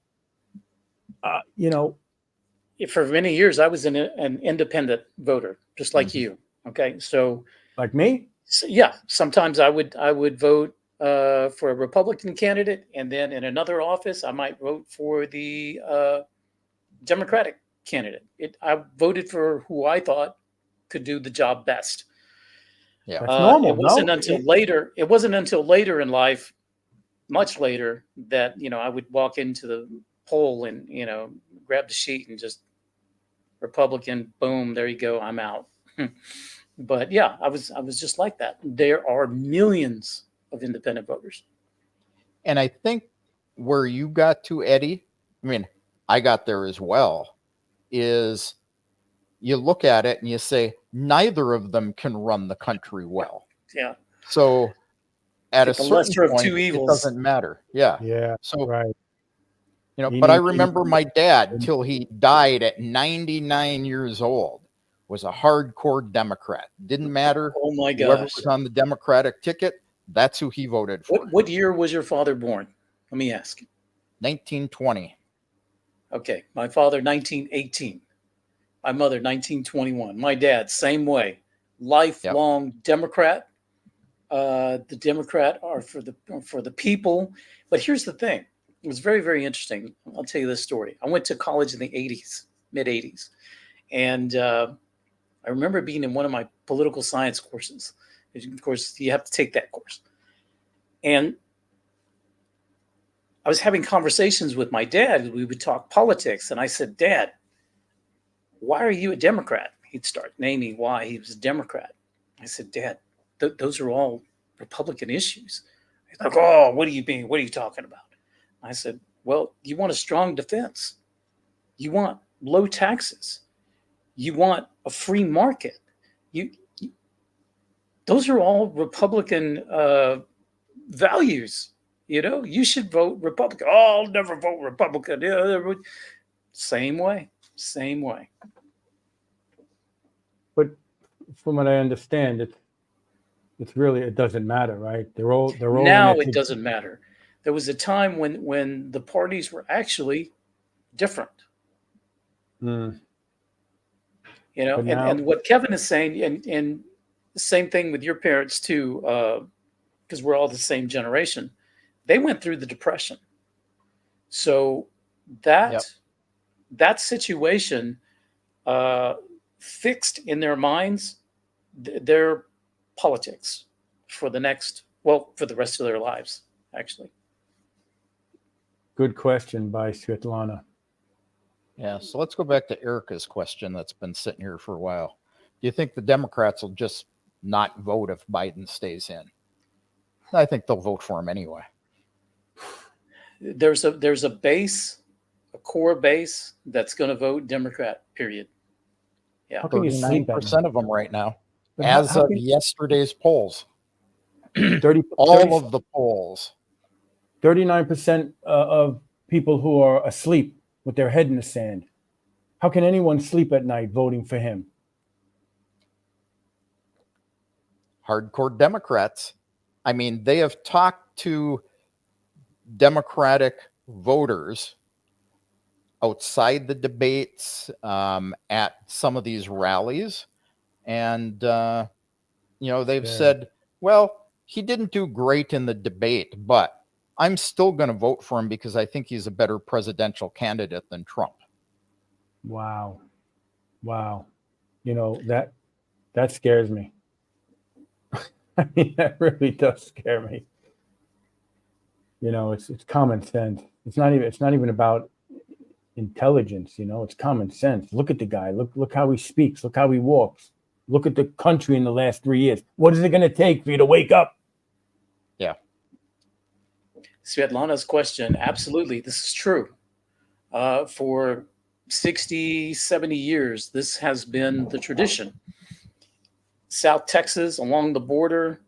For many years, I was an independent voter, just like you. Okay, so like me. So, yeah, sometimes I would vote for a Republican candidate, and then in another office, I might vote for the Democratic candidate. I voted for who I thought could do the job best. Yeah. That's normal. It wasn't no? until later. It wasn't until later in life, much later, that I would walk into the poll and grab the sheet and just Republican, boom, there you go, I'm out. But yeah, I was just like that. There are millions of independent voters. And I think where you got to, Eddie, I mean, I got there as well, is you look at it and you say, neither of them can run the country well. Yeah. So at a The certain lesser of point, two it evils. doesn't matter. Yeah. Yeah. So, Right. but I remember my dad, until he died at 99 years old, was a hardcore Democrat. Didn't matter. Oh my Whoever gosh. was on the Democratic ticket, that's who he voted for. What year was your father born? Let me ask. 1920. Okay. My father, 1918. My mother, 1921. My dad, same way. Lifelong Democrat. The Democrat are for the people. But here's the thing. It was very, very interesting. I'll tell you this story. I went to college in the 80s, mid 80s. And I remember being in one of my political science courses. Of course, you have to take that course. And I was having conversations with my dad. We would talk politics. And I said, Dad, why are you a Democrat? He'd start naming why he was a Democrat. I said, Dad, those are all Republican issues. He's like, oh, what do you mean? What are you talking about? I said, well, you want a strong defense. You want low taxes. You want a free market. Those are all Republican values. You should vote Republican. Oh, I'll never vote Republican. Same way. But from what I understand, it's really, it doesn't matter, right? They're all now it doesn't matter. There was a time when the parties were actually different. Mm. And what Kevin is saying, and the same thing with your parents too, because we're all the same generation. They went through the Depression, so that situation fixed in their minds their politics for the rest of their lives, actually. Good question by Svetlana. Yeah, so let's go back to Erica's question that's been sitting here for a while. Do you think the Democrats will just not vote if Biden stays in? I think they'll vote for him anyway. There's a base, a core base that's going to vote Democrat, period. Yeah. 39% of them right now, as of yesterday's polls. 30, all of the polls. 39% of people who are asleep with their head in the sand. How can anyone sleep at night voting for him? Hardcore Democrats. I mean, they have talked to Democratic voters outside the debates, at some of these rallies. And, they've said, well, he didn't do great in the debate, but I'm still going to vote for him because I think he's a better presidential candidate than Trump. Wow. That scares me. I mean, that really does scare me. It's common sense. It's not even about intelligence, it's common sense. Look at the guy. Look how he speaks. Look how he walks. Look at the country in the last 3 years. What is it going to take for you to wake up? Yeah. Svetlana's question, absolutely, this is true. For 60, 70 years, this has been the tradition. South Texas, along the border,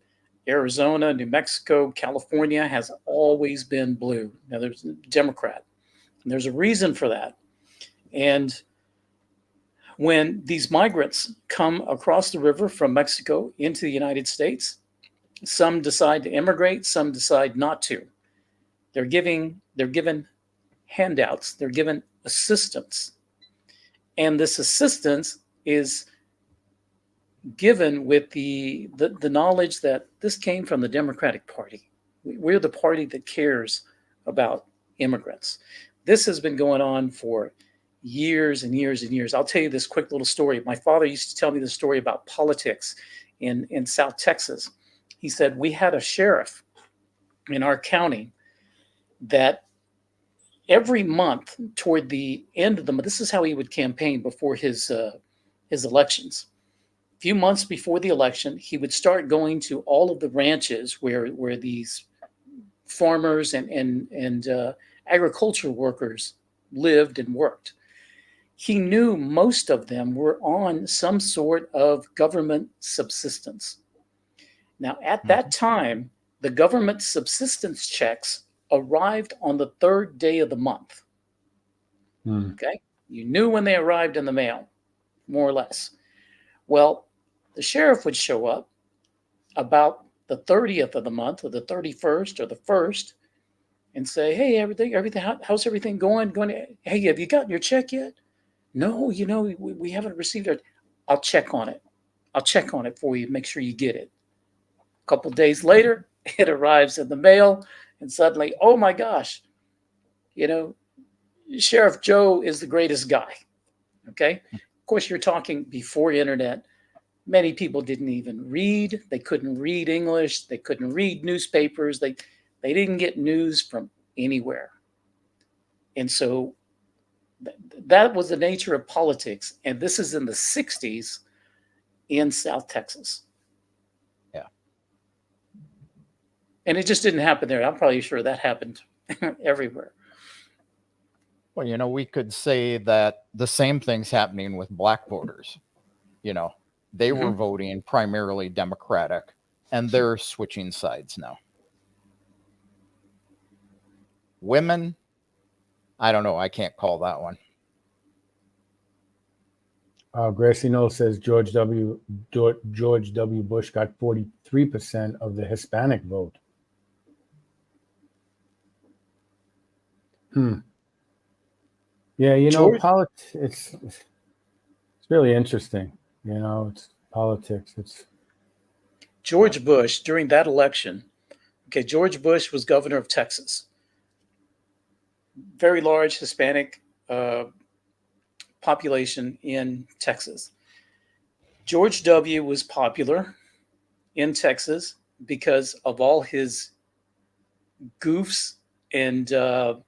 Arizona, New Mexico, California has always been blue. Now, there's a Democrat. And there's a reason for that. And when these migrants come across the river from Mexico into the United States, some decide to immigrate, some decide not to. They're given handouts, they're given assistance. And this assistance is given with the knowledge that this came from the Democratic Party. We're the party that cares about immigrants. This has been going on for years and years and years. I'll tell you this quick little story. My father used to tell me the story about politics in South Texas. He said, we had a sheriff in our county that every month toward the end of the month, this is how he would campaign before his elections. A few months before the election, he would start going to all of the ranches where these farmers and agriculture workers lived and worked. He knew most of them were on some sort of government subsistence. Now, at that time, the government subsistence checks arrived on the third day of the month. Okay? You knew when they arrived in the mail, more or less. Well, the sheriff would show up about the 30th of the month or the 31st or the 1st and say, hey, everything, how's everything going? Hey, have you gotten your check yet? No, we haven't received it. I'll check on it. I'll check on it for you, make sure you get it. A couple days later, it arrives in the mail, and suddenly, oh my gosh, Sheriff Joe is the greatest guy. Okay? Of course, you're talking before internet. Many people didn't even read. They couldn't read English. They couldn't read newspapers. They didn't get news from anywhere. And so that was the nature of politics. And this is in the 60s in South Texas. Yeah. And it just didn't happen there. I'm probably sure that happened everywhere. Well, we could say that the same thing's happening with black voters. They were voting primarily Democratic, and they're switching sides now. Women, I don't know. I can't call that one. Gracie Knoll says George W. Bush got 43% of the Hispanic vote. Yeah, politics. It's really interesting. It's politics. It's George Bush during that election. Okay, George Bush was governor of Texas. Very large Hispanic population in Texas. George W. was popular in Texas because of all his goofs and the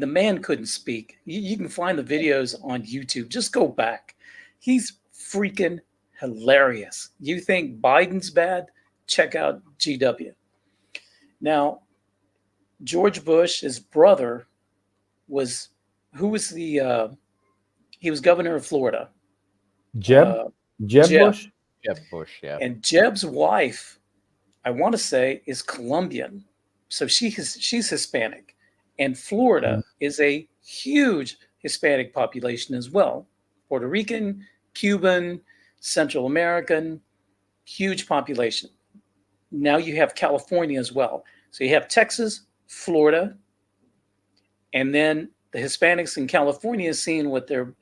man couldn't speak. You can find the videos on YouTube. Just go back. He's freaking hilarious. You think Biden's bad? Check out GW. Now, George Bush, his brother, he was governor of Florida. Jeb Bush? Jeb Bush, yeah. And Jeb's wife, I want to say, is Colombian. So she's Hispanic. And Florida is a huge Hispanic population as well. Puerto Rican, Cuban, Central American, huge population. Now you have California as well. So you have Texas, Florida, and then the Hispanics in California seeing what their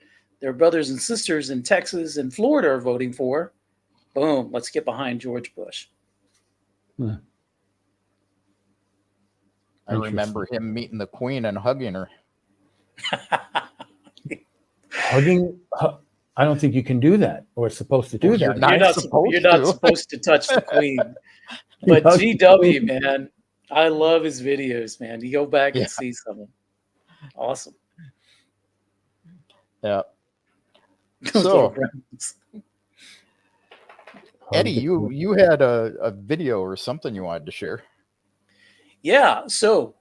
brothers and sisters in Texas and Florida are voting for. Boom, let's get behind George Bush. I remember him meeting the Queen and hugging her. Hugging? I don't think you can do that, or supposed to do that. You're not supposed to touch the Queen. But GW, man, I love his videos, man. You go back and see some of them. Awesome. Yeah. So, Eddie, you had a video or something you wanted to share. Yeah. So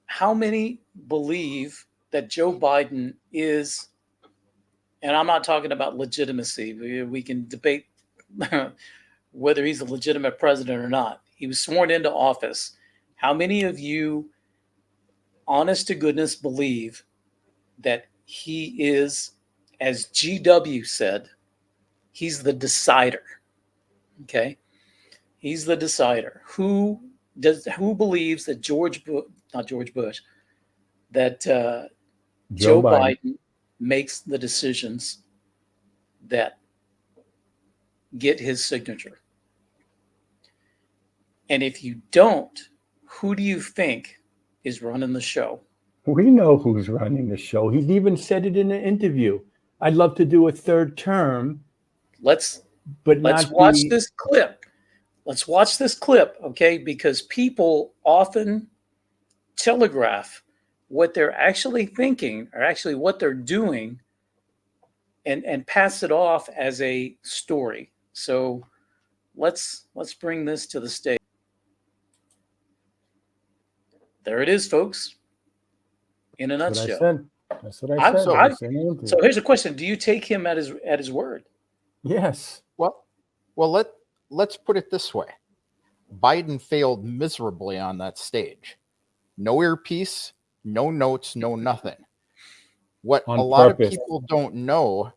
how many believe that Joe Biden is, and I'm not talking about legitimacy. We can debate whether he's a legitimate president or not. He was sworn into office. How many of you, honest to goodness, believe that he is, as GW said, he's the decider? Okay. He's the decider. Who believes that Joe Biden makes the decisions that get his signature? And if you don't, who do you think is running the show? We know who's running the show. He's even said it in an interview. I'd love to do a third term, Let's but let's not watch be. this clip. Let's watch this clip, okay? Because people often telegraph what they're actually thinking or actually what they're doing and pass it off as a story. So let's bring this to the stage. There it is, folks, in a That's what I nutshell. said. That's what I said. So here's a question: do you take him at his word? Yes. Well, let's put it this way. Biden failed miserably on that stage. No earpiece, no notes, no nothing. What On a lot purpose. of people don't know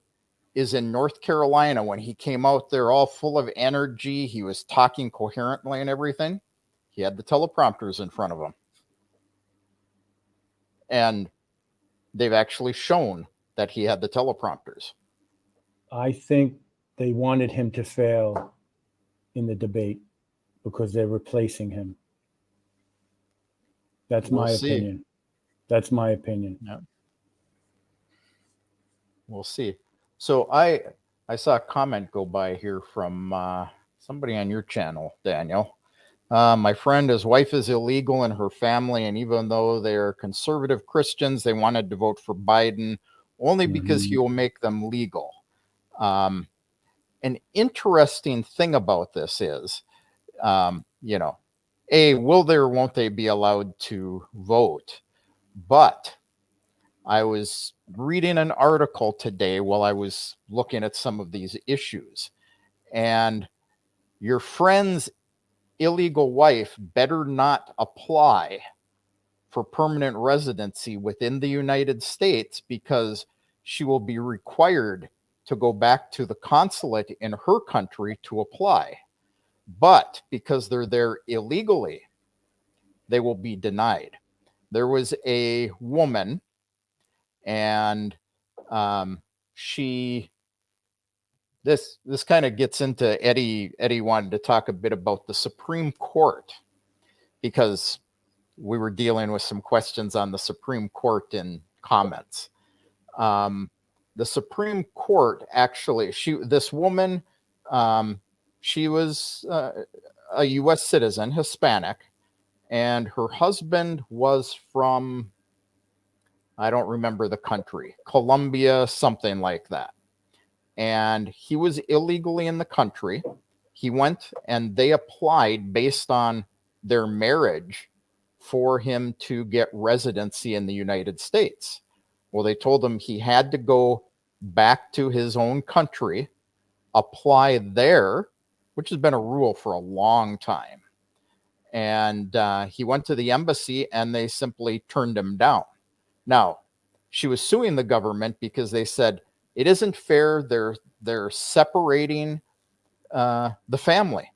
is in North Carolina, when he came out there all full of energy, he was talking coherently and everything. He had the teleprompters in front of him. And they've actually shown that he had the teleprompters. I think they wanted him to fail in the debate because they're replacing him. That's my opinion. That's my opinion. Yeah. We'll see. So I saw a comment go by here from somebody on your channel, Daniel. My friend, his wife is illegal in her family, and even though they're conservative Christians, they wanted to vote for Biden only because he will make them legal. An interesting thing about this is, will they or won't they be allowed to vote? But I was reading an article today while I was looking at some of these issues, and your friend's illegal wife better not apply for permanent residency within the United States because she will be required to go back to the consulate in her country to apply. But because they're there illegally, they will be denied. There was a woman, and this kind of gets into Eddie. Eddie wanted to talk a bit about the Supreme Court because we were dealing with some questions on the Supreme Court in comments. The Supreme Court actually, this woman, she was a U.S. citizen, Hispanic, and her husband was from, I don't remember the country, Colombia, something like that. And he was illegally in the country. He went and they applied based on their marriage for him to get residency in the United States. Well, they told him he had to go back to his own country, apply there, which has been a rule for a long time. And he went to the embassy and they simply turned him down. Now, she was suing the government because they said, it isn't fair. They're separating the family.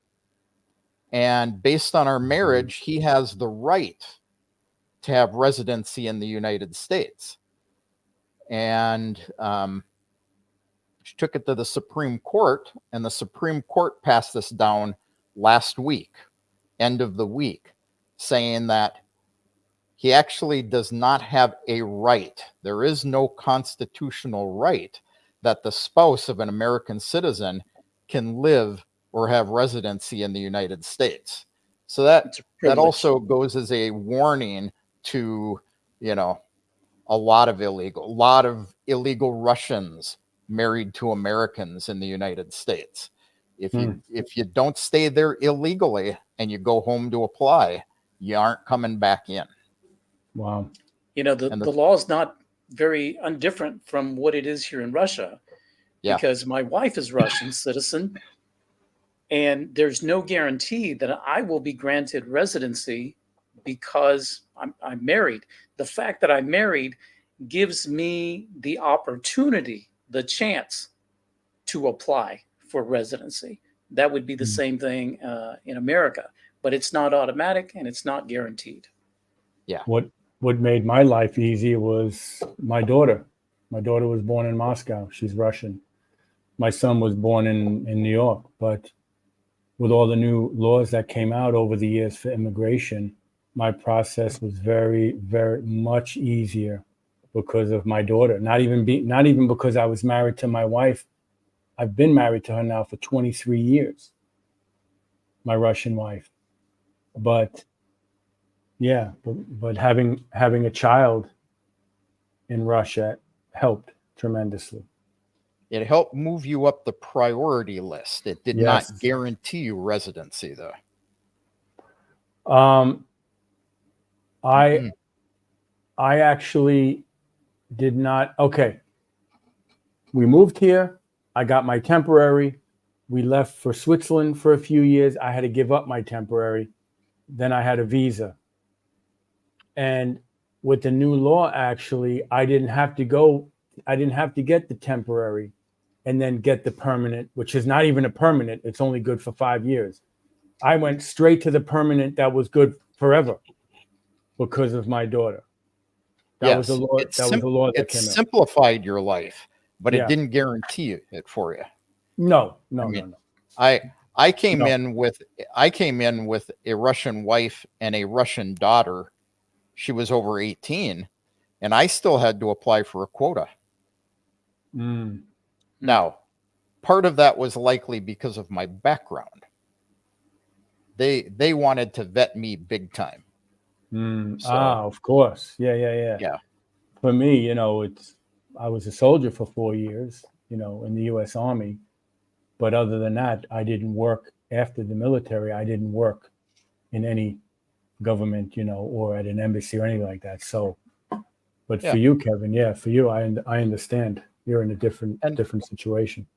And based on our marriage, he has the right to have residency in the United States. And she took it to the Supreme Court, and the Supreme Court passed this down last week, end of the week, saying that he actually does not have a right. There is no constitutional right that the spouse of an American citizen can live or have residency in the United States. So that also goes as a warning to, a lot of illegal Russians married to Americans in the United States. If you don't stay there illegally and you go home to apply, you aren't coming back in. Wow. The law is not very undifferent from what it is here in Russia, because my wife is Russian citizen, and there's no guarantee that I will be granted residency because I'm married. The fact that I'm married gives me the opportunity, the chance to apply for residency. That would be the same thing in America, but it's not automatic and it's not guaranteed. Yeah. What made my life easy was my daughter. My daughter was born in Moscow. She's Russian. My son was born in New York. But with all the new laws that came out over the years for immigration, my process was very, very much easier because of my daughter. Not even because I was married to my wife. I've been married to her now for 23 years, my Russian wife. But yeah, but having a child in Russia helped tremendously. It helped move you up the priority list. It did Yes. not guarantee you residency, though. I actually did not. Okay. We moved here. I got my temporary. We left for Switzerland for a few years. I had to give up my temporary. Then I had a visa. And with the new law, actually, I didn't have to get the temporary and then get the permanent, which is not even a permanent. It's only good for 5 years. I went straight to the permanent that was good forever because of my daughter. That was the law. That was the law that came out. It simplified your life, but Yeah. it didn't guarantee it for you. No. I came in with a Russian wife and a Russian daughter. She was over 18, and I still had to apply for a quota. Now, part of that was likely because of my background. They wanted to vet me big time. Of course. Yeah. For me, I was a soldier for 4 years, in the U.S. Army. But other than that, I didn't work after the military. I didn't work in any government, or at an embassy or anything like that. So, but for you, Kevin, I understand. You're in a different situation.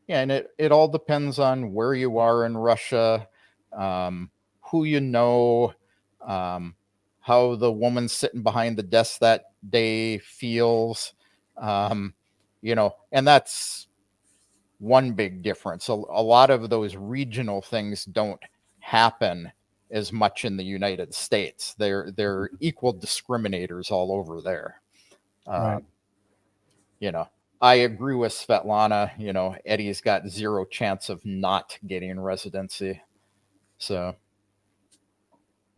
Yeah, and it all depends on where you are in Russia, who you know, how the woman sitting behind the desk that day feels, and that's one big difference. A lot of those regional things don't happen as much in the United States. They're equal discriminators all over there. Right. I agree with Svetlana. Eddie's got zero chance of not getting residency. So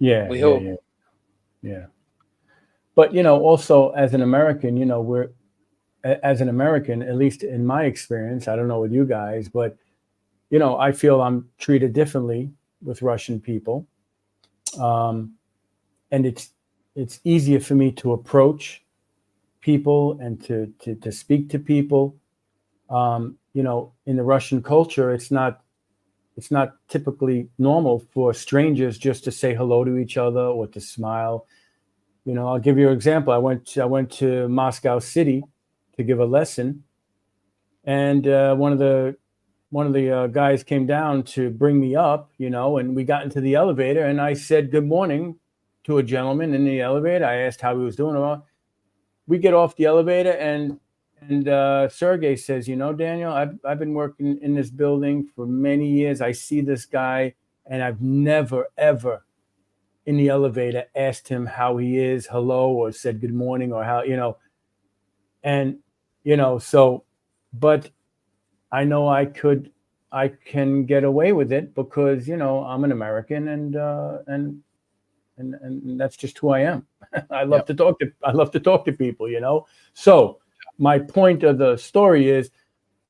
We hope. Yeah. But also as an American, as an American, at least in my experience, I don't know with you guys, but I feel I'm treated differently with Russian people, and it's easier for me to approach people and to speak to people. In the Russian culture, it's not typically normal for strangers just to say hello to each other or to smile. I'll give you an example. I went to Moscow City to give a lesson, and one of the guys came down to bring me up, and we got into the elevator, and I said good morning to a gentleman in the elevator. I asked how he was doing. We get off the elevator, and Sergey says, Daniel, I've been working in this building for many years. I see this guy, and I've never, ever in the elevator asked him how he is, hello, or said good morning, or how, and, so, but I know I can get away with it because, I'm an American and that's just who I am. I love to talk to people, So my point of the story is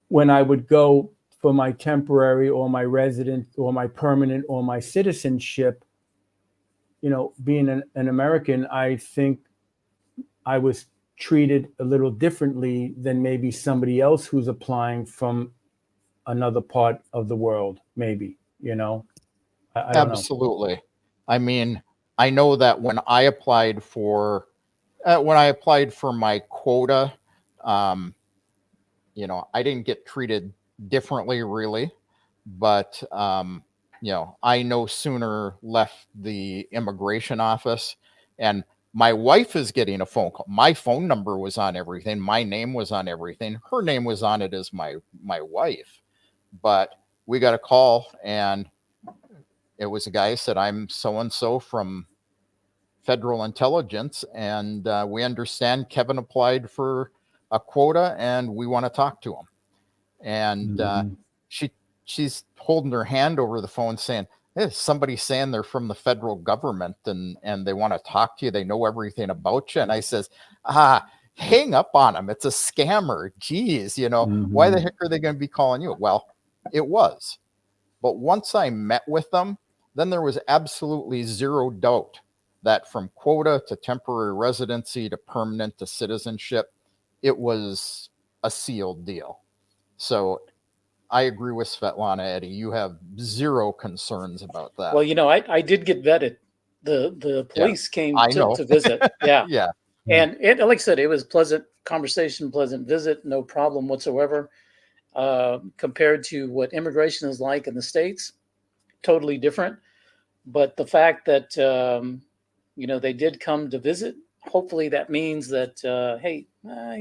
when I would go for my temporary or my resident or my permanent or my citizenship, being an American, I think I was treated a little differently than maybe somebody else who's applying from another part of the world, maybe, I don't know. Absolutely. I mean, I know that when I applied for my quota, I didn't get treated differently really, but I no sooner left the immigration office, and my wife is getting a phone call. My phone number was on everything. My name was on everything. Her name was on it as my wife, but we got a call, and it was a guy who said, I'm so-and-so from Federal Intelligence, and we understand Kevin applied for a quota, and we want to talk to him. And she's holding her hand over the phone saying, somebody saying they're from the federal government and they want to talk to you. They know everything about you. And I says, hang up on them. It's a scammer. Geez, why the heck are they going to be calling you? Well, it was. But once I met with them, then there was absolutely zero doubt that from quota to temporary residency to permanent to citizenship, it was a sealed deal. So I agree with Svetlana, Eddie. You have zero concerns about that. Well, I did get vetted. The police came to visit. Yeah. Yeah. And it, like I said, it was pleasant conversation, pleasant visit, no problem whatsoever. Compared to what immigration is like in the States, totally different. But the fact that, they did come to visit, hopefully that means that, hey,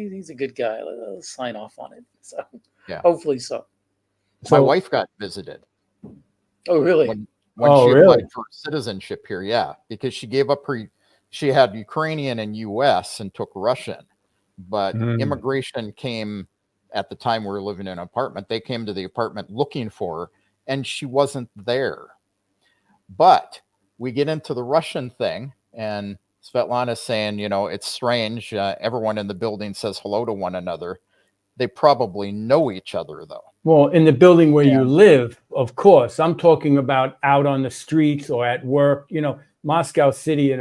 he's a good guy. Let's sign off on it. So yeah, hopefully so. My wife got visited. Oh, really? When she applied for citizenship here, yeah, because she gave up she had Ukrainian and U.S. and took Russian, but immigration came at the time we were living in an apartment. They came to the apartment looking for her, and she wasn't there. But we get into the Russian thing, and Svetlana's saying, it's strange. Everyone in the building says hello to one another. They probably know each other, though. Well, in the building where you live, of course. I'm talking about out on the streets or at work. Moscow City,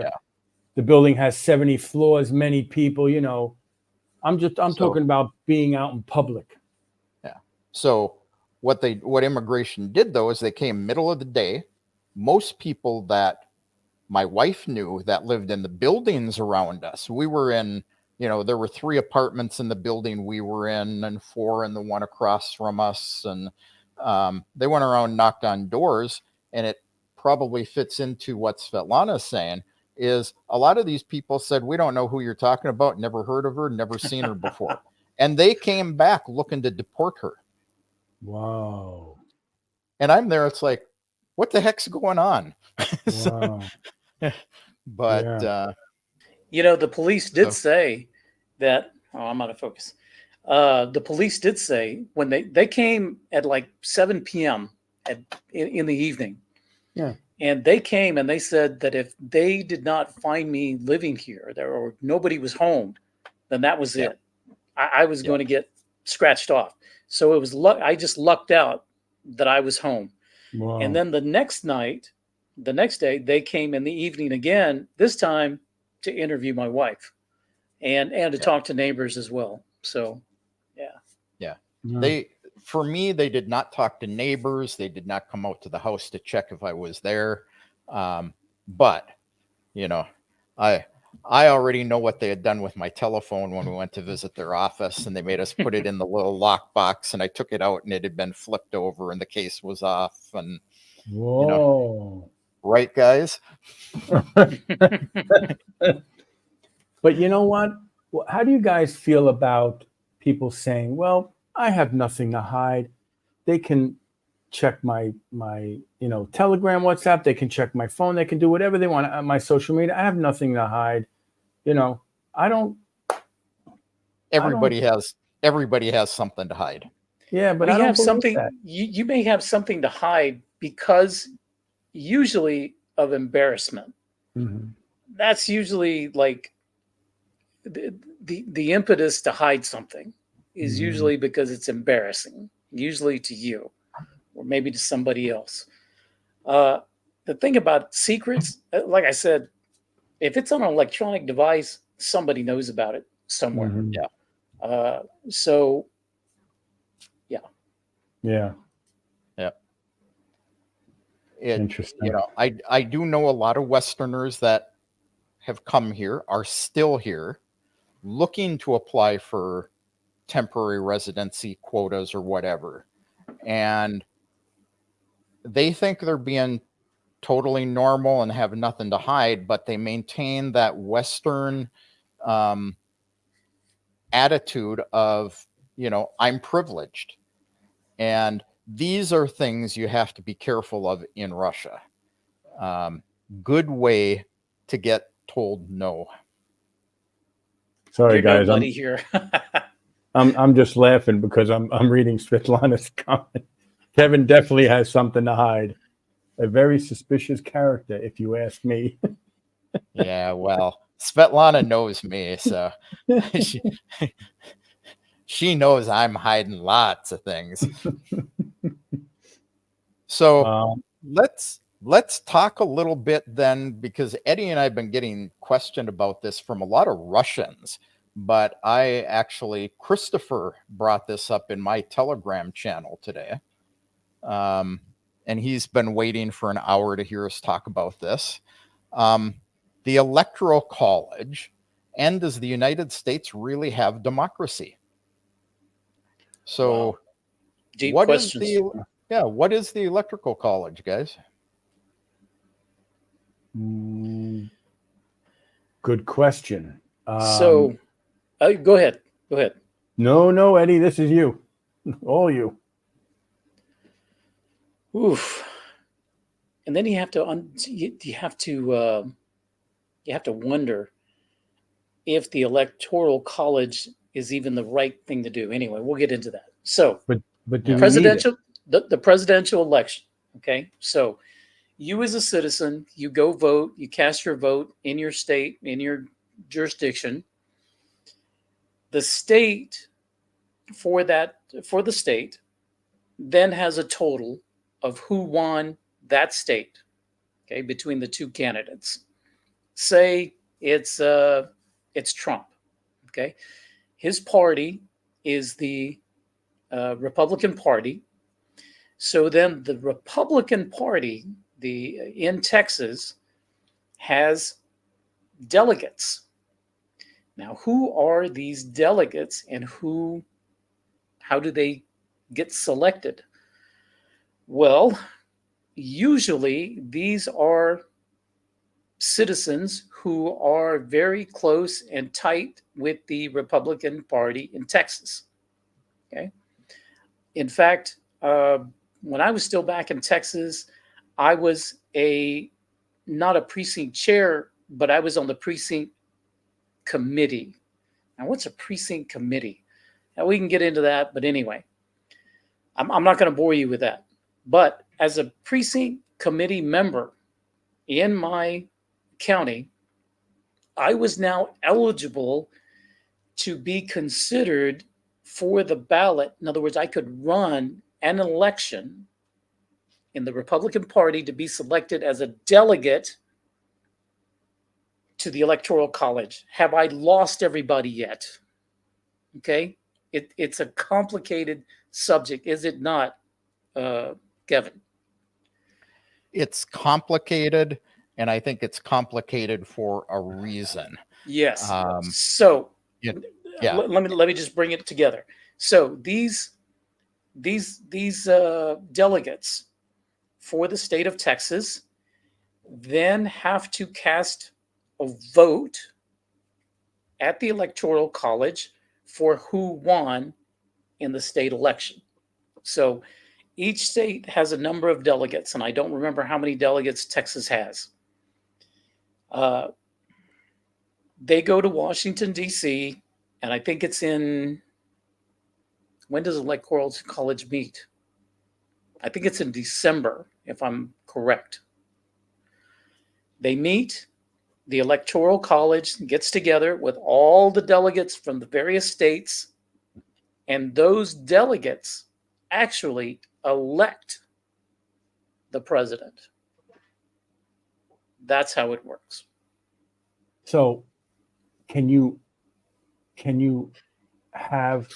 the building has 70 floors, many people. I'm talking about being out in public. Yeah. So what immigration did, though, is they came middle of the day. Most people that my wife knew that lived in the buildings around us, we were in, there were 3 apartments in the building we were in and 4 in the one across from us. And they went around, knocked on doors, and it probably fits into what Svetlana's saying, is a lot of these people said, we don't know who you're talking about, never heard of her, never seen her before. And they came back looking to deport her. Wow. And I'm there, it's like, what the heck's going on? Wow. But the police did say that, I'm out of focus. The police did say when they came at like 7 p.m. in the evening. Yeah. And they came and they said that if they did not find me living here or nobody was home, then that was it. I was going to get scratched off. So it was I just lucked out that I was home. Wow. And then the next day, they came in the evening again, this time to interview my wife and to talk to neighbors as well. So, yeah. For me, they did not talk to neighbors. They did not come out to the house to check if I was there. But, I already know what they had done with my telephone when we went to visit their office, and they made us put it in the little lockbox, and I took it out and it had been flipped over and the case was off. And, right, guys? But you know what? How do you guys feel about people saying, well, I have nothing to hide. They can check my Telegram, WhatsApp. They can check my phone. They can do whatever they want on my social media. I have nothing to hide. I don't. Everybody has something to hide. Yeah, but I don't have something. That. You may have something to hide because usually of embarrassment. Mm-hmm. That's usually like the impetus to hide something is usually because it's embarrassing, usually to you or maybe to somebody else. The thing about secrets, like I said, if it's on an electronic device, somebody knows about it somewhere. Mm-hmm. Yeah. Yeah. Interesting. I do know a lot of Westerners that have come here, are still here, looking to apply for temporary residency quotas or whatever. And they think they're being totally normal and have nothing to hide, but they maintain that Western attitude of, I'm privileged. And these are things you have to be careful of in Russia. Good way to get told no. Sorry, guys. Nobody here. I'm just laughing because I'm reading Svetlana's comment. Kevin definitely has something to hide. a very suspicious character, if you ask me. Yeah, well, Svetlana knows me, so she, she knows I'm hiding lots of things. So Um, let's talk a little bit then, because Eddie and I have been getting questioned about this from a lot of Russians, but Christopher brought this up in my Telegram channel today. And he's been waiting for an hour to hear us talk about this. The Electoral College, and does the United States really have democracy? So Wow. Deep what questions. what is the Electoral College, guys? Good question. So go ahead. Go ahead. No, Eddie, this is you. All you. Oof. And then you have to wonder if the Electoral College is even the right thing to do. Anyway, we'll get into that. So, But do we presidential need it? the presidential election. Okay, so you as a citizen, you go vote, you cast your vote in your state, in your jurisdiction. The state for the state then has a total of who won that state. Okay, between the two candidates. Say it's Trump. Okay, his party is the Republican Party. So then the Republican Party, in Texas, has delegates. Now, who are these delegates, and how do they get selected? Well, usually these are citizens who are very close and tight with the Republican Party in Texas. Okay. In fact, when I was still back in Texas, I was not a precinct chair, but I was on the precinct committee. Now, what's a precinct committee? Now, we can get into that, but anyway, I'm not going to bore you with that. But as a precinct committee member in my county, I was now eligible to be considered for the ballot. In other words, I could run an election in the Republican Party to be selected as a delegate to the Electoral College. Have I lost everybody yet? Okay. It's a complicated subject, is it not, Kevin? It's complicated, and I think it's complicated for a reason. Yes. Yeah. Let me just bring it together. So these delegates for the state of Texas then have to cast a vote at the Electoral College for who won in the state election. So each state has a number of delegates, and I don't remember how many delegates Texas has. They go to Washington, D.C., and I think it's when does Electoral College meet? I think it's in December, if I'm correct. They meet, the Electoral College gets together with all the delegates from the various states, and those delegates actually elect the president. That's how it works. So can you have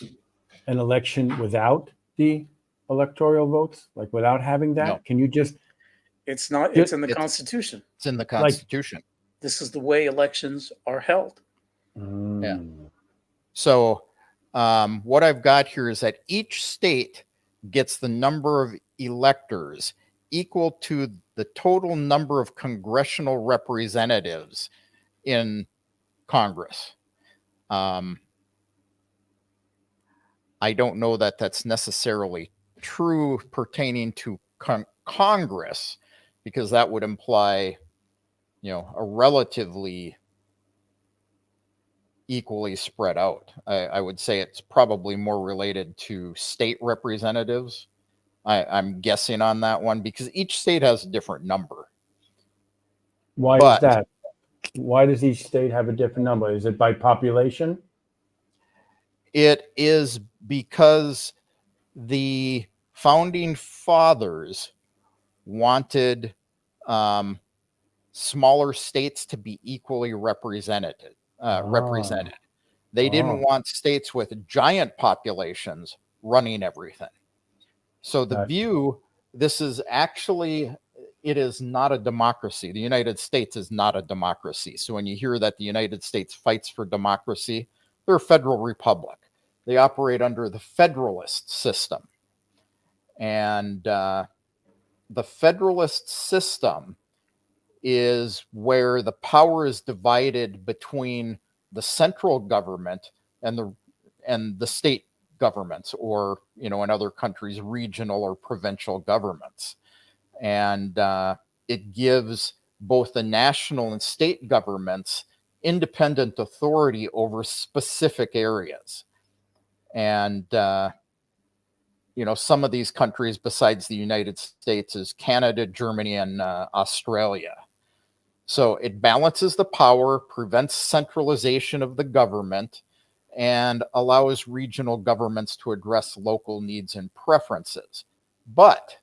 an election without the electoral votes, like without having that? No. Can you just It's not. It's in the Constitution. It's in the Constitution. This is the way elections are held. Yeah. So what I've got here is that each state gets the number of electors equal to the total number of congressional representatives in Congress. I don't know that that's necessarily true pertaining to Congress, because that would imply, a relatively equally spread out. I would say it's probably more related to state representatives I'm guessing on that one because each state has a different number. Why is But that? Why does each state have a different number? Is it by population? it is because the founding fathers wanted smaller states to be equally represented. They didn't want states with giant populations running everything. So the view, this is actually, it is not a democracy. The United States is not a democracy. So when you hear that the United States fights for democracy, they're a federal republic. They operate under the federalist system. And the federalist system is where the power is divided between the central government and the state governments, or in other countries, regional or provincial governments. And it gives both the national and state governments independent authority over specific areas. And some of these countries besides the United States is Canada, Germany, and Australia. So it balances the power, prevents centralization of the government, and allows regional governments to address local needs and preferences. But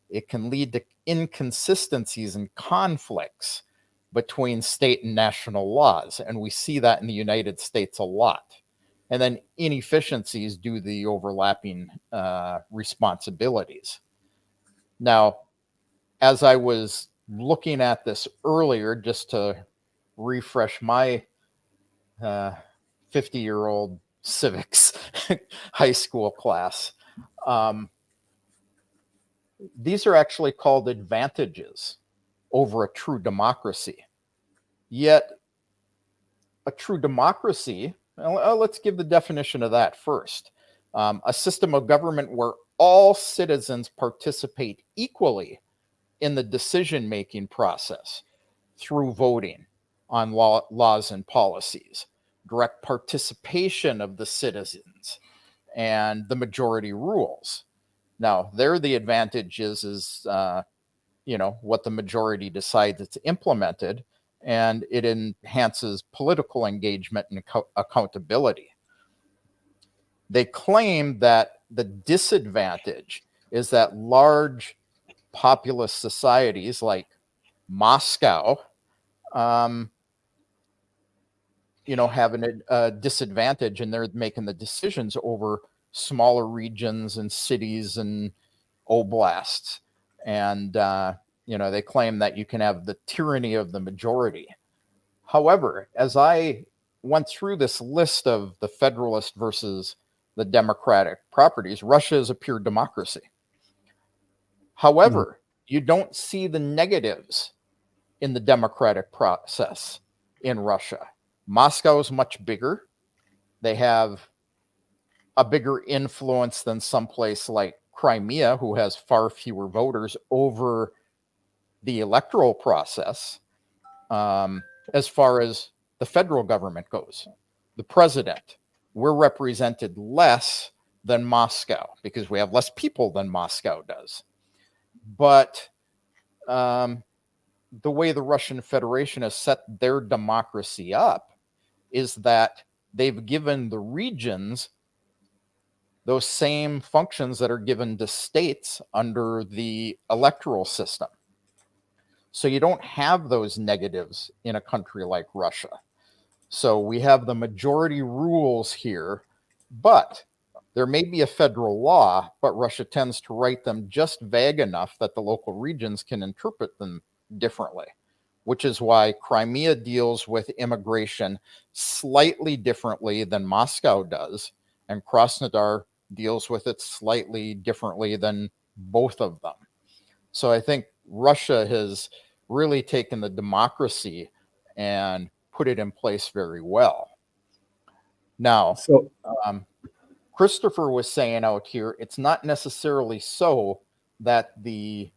it can lead to inconsistencies and conflicts between state and national laws. And we see that in the United States a lot. And then inefficiencies due to the overlapping responsibilities. Now, as I was looking at this earlier, just to refresh my 50-year-old civics high school class, these are actually called advantages over a true democracy. Yet, a true democracy, let's give the definition of that first. A system of government where all citizens participate equally in the decision-making process through voting on laws and policies, direct participation of the citizens, and the majority rules. Now, there the advantage is what the majority decides it's implemented, and it enhances political engagement and accountability. They claim that the disadvantage is that large populous societies like Moscow, have a disadvantage, and they're making the decisions over smaller regions and cities and oblasts. And, they claim that you can have the tyranny of the majority. However, as I went through this list of the federalist versus the democratic properties, Russia is a pure democracy. However, you don't see the negatives in the democratic process in Russia. Moscow is much bigger. They have a bigger influence than someplace like Crimea, who has far fewer voters over the electoral process. As far as the federal government goes, the president, we're represented less than Moscow because we have less people than Moscow does. But the way the Russian Federation has set their democracy up is that they've given the regions those same functions that are given to states under the electoral system. So you don't have those negatives in a country like Russia. So we have the majority rules here, but there may be a federal law, but Russia tends to write them just vague enough that the local regions can interpret them differently, which is why Crimea deals with immigration slightly differently than Moscow does, and Krasnodar deals with it slightly differently than both of them. So I think Russia has really taken the democracy and put it in place very well. Now, Christopher was saying out here, it's not necessarily so that the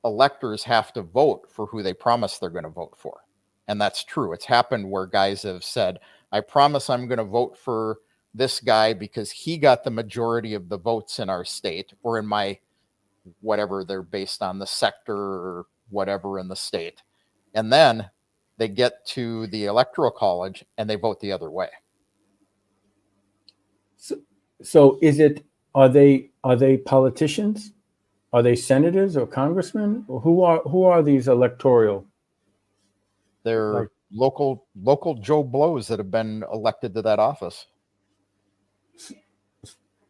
electors have to vote for who they promise they're going to vote for. And that's true. It's happened where guys have said, I promise I'm going to vote for this guy because he got the majority of the votes in our state or in my whatever they're based on, the sector or whatever in the state. And then they get to the Electoral College and they vote the other way. So are they politicians? Are they senators or congressmen? Or who are these electoral? They're local Joe Blows that have been elected to that office.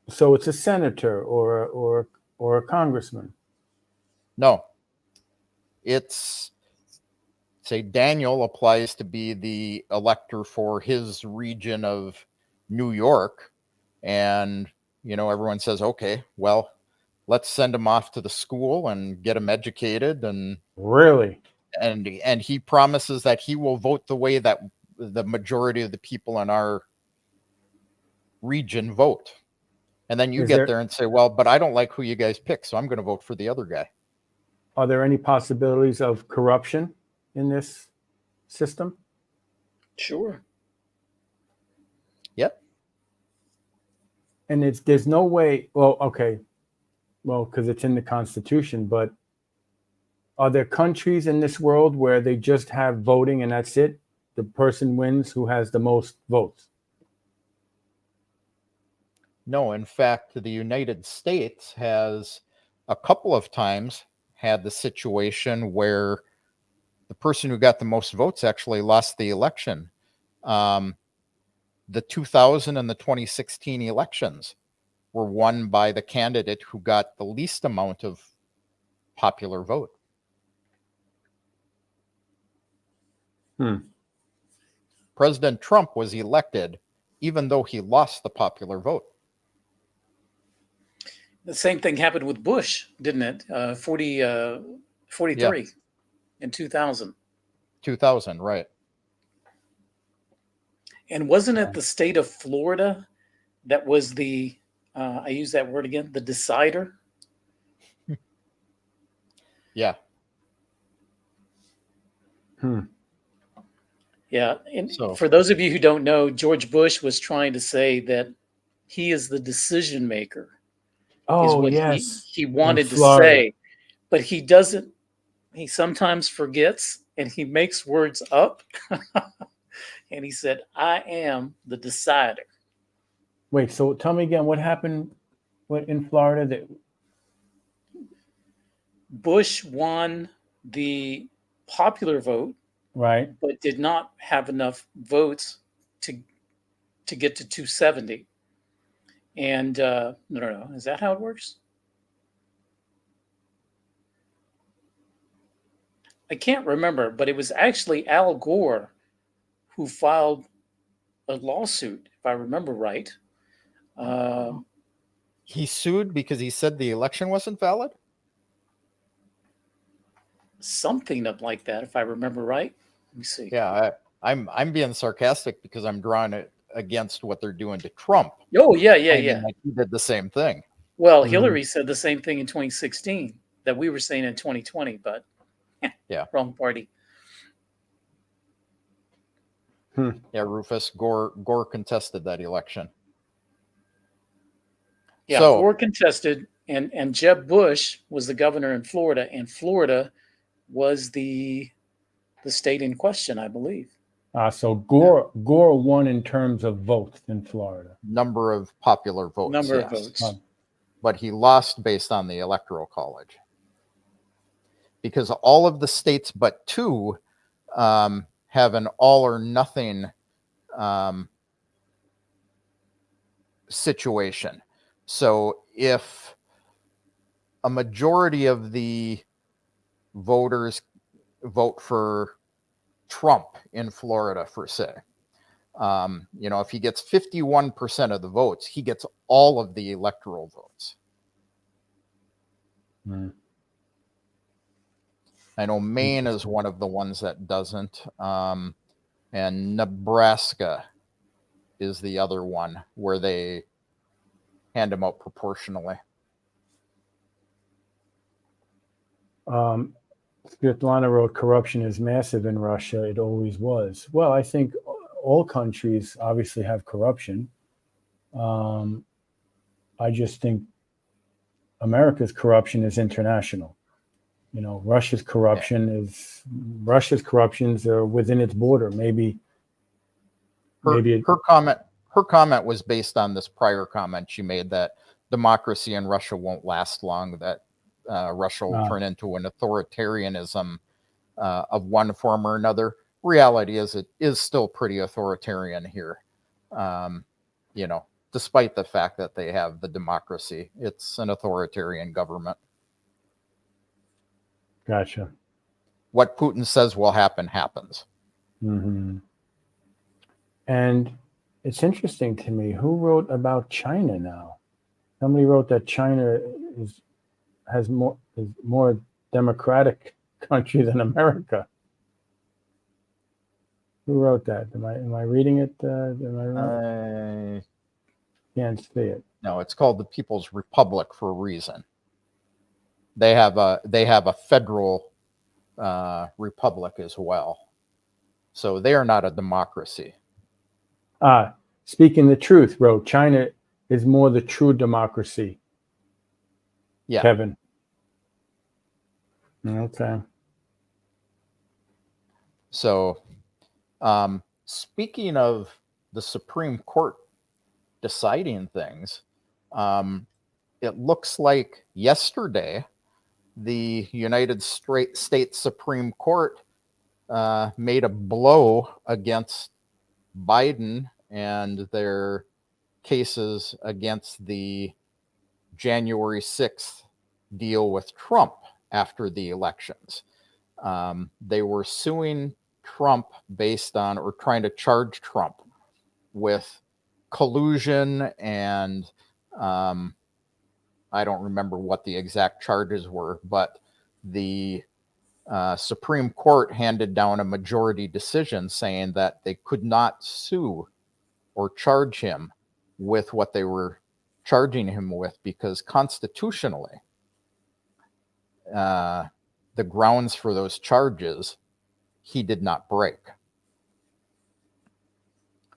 So it's a senator or a congressman. No, it's, say Daniel applies to be the elector for his region of New York, and everyone says, okay, well, let's send him off to the school and get him educated. And really, and he promises that he will vote the way that the majority of the people in our region vote. And then you get there and say, well, but I don't like who you guys pick, so I'm going to vote for the other guy. Are there any possibilities of corruption in this system? Sure. Yep. And there's no way, well, okay, well, because it's in the Constitution, but are there countries in this world where they just have voting and that's it? The person wins who has the most votes? No, in fact, the United States has a couple of times had the situation where the person who got the most votes actually lost the election. The 2000 and the 2016 elections were won by the candidate who got the least amount of popular vote. President Trump was elected even though he lost the popular vote. The same thing happened with Bush, didn't it? 43 in 2000. 2000, right. And wasn't it the state of Florida that was the, I use that word again, the decider? Yeah. Yeah. And for those of you who don't know, George Bush was trying to say that he is the decision maker. Oh, yes. He wanted to say, but he doesn't. He sometimes forgets and he makes words up. And he said, I am the decider. Wait, so tell me again, what happened in Florida? That Bush won the popular vote, right, but did not have enough votes to get to 270. And no, is that how it works? I can't remember, but it was actually Al Gore who filed a lawsuit, if I remember right. He sued because he said the election wasn't valid? Something up like that, if I remember right. Let me see. Yeah, I'm being sarcastic because I'm drawing it against what they're doing to Trump. Oh, yeah. Like he did the same thing. Well, Hillary said the same thing in 2016 that we were saying in 2020, but yeah, wrong party. Yeah, Rufus, Gore contested that election. Yeah, so, Gore contested, and Jeb Bush was the governor in Florida, and Florida was the state in question, I believe. So Gore won in terms of votes in Florida. Number of popular votes. Number of votes. But he lost based on the Electoral College. Because all of the states but two have an all or nothing situation. So if a majority of the voters vote for Trump in Florida, for say, if he gets 51% of the votes, he gets all of the electoral votes. I know Maine is one of the ones that doesn't, and Nebraska is the other one where they hand them out proportionally. Svetlana wrote, corruption is massive in Russia. It always was. Well, I think all countries obviously have corruption. I just think America's corruption is international. You know, Russia's corruptions are within its border. Maybe her comment was based on this prior comment she made that democracy in Russia won't last long, that Russia will turn into an authoritarianism of one form or another. Reality is it is still pretty authoritarian here. You know, despite the fact that they have the democracy, it's an authoritarian government. Gotcha. What Putin says will happen happens. Mm-hmm. And it's interesting to me, who wrote about China now? Somebody wrote that China is more democratic country than America. Who wrote that? Am I reading it? Am I right? Can't see it. No, it's called the People's Republic for a reason. They have a federal republic as well, so they are not a democracy. Speaking the Truth wrote, China is more the true democracy. Yeah, Kevin. Okay. So, speaking of the Supreme Court deciding things, it looks like yesterday the United States Supreme Court made a blow against Biden and their cases against the January 6th deal with Trump after the elections. They were suing Trump based on, or trying to charge Trump with collusion and I don't remember what the exact charges were, but the Supreme Court handed down a majority decision saying that they could not sue or charge him with what they were charging him with because constitutionally, the grounds for those charges he did not break.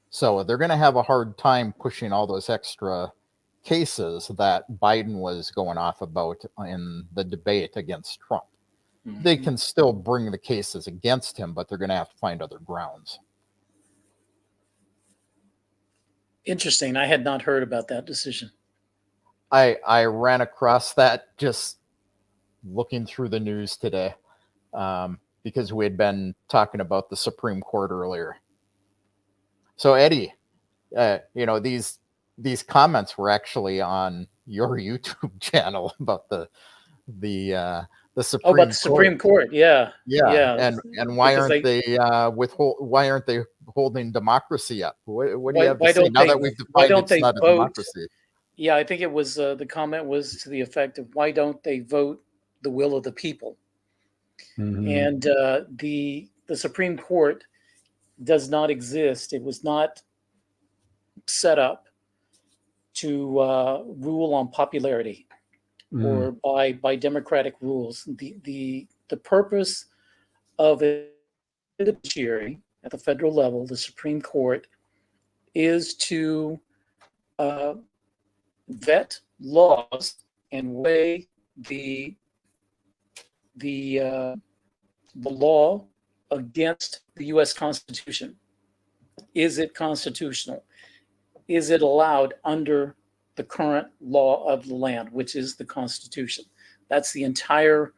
So they're going to have a hard time pushing all those extra cases that Biden was going off about in the debate against Trump. Mm-hmm. They can still bring the cases against him, but they're going to have to find other grounds. Interesting. I had not heard about that decision. I ran across that just looking through the news today because we had been talking about the Supreme Court earlier. So Eddie, these comments were actually on your YouTube channel about the Supreme Court. Supreme Court, yeah. And why aren't why aren't they holding democracy up? What do you have to say now that we've defined it's not a democracy? Yeah, I think it was the comment was to the effect of why don't they vote the will of the people? Mm-hmm. And the Supreme Court does not exist. It was not set up to rule on popularity or by democratic rules. The purpose of a judiciary at the federal level, the Supreme Court, is to vet laws and weigh the law against the U.S. Constitution. Is it constitutional? Is it allowed under the current law of the land, which is the Constitution? That's the entire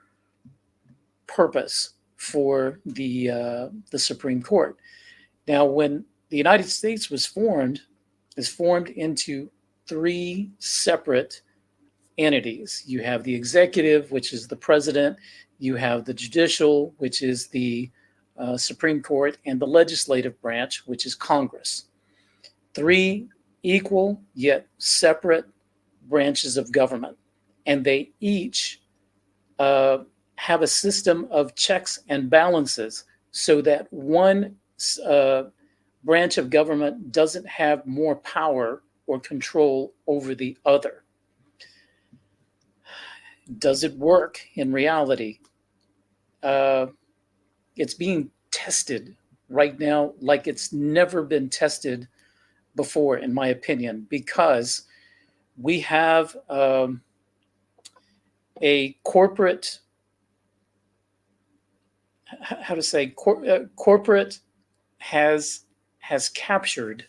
purpose for the Supreme Court. Now, when the United States was formed into three separate entities. You have the executive, which is the president. You have the judicial, which is the Supreme Court, and the legislative branch, which is Congress. Three equal yet separate branches of government, and they each have a system of checks and balances so that one branch of government doesn't have more power or control over the other. Does it work in reality? It's being tested right now like it's never been tested before, in my opinion, because we have a corporate, corporate has captured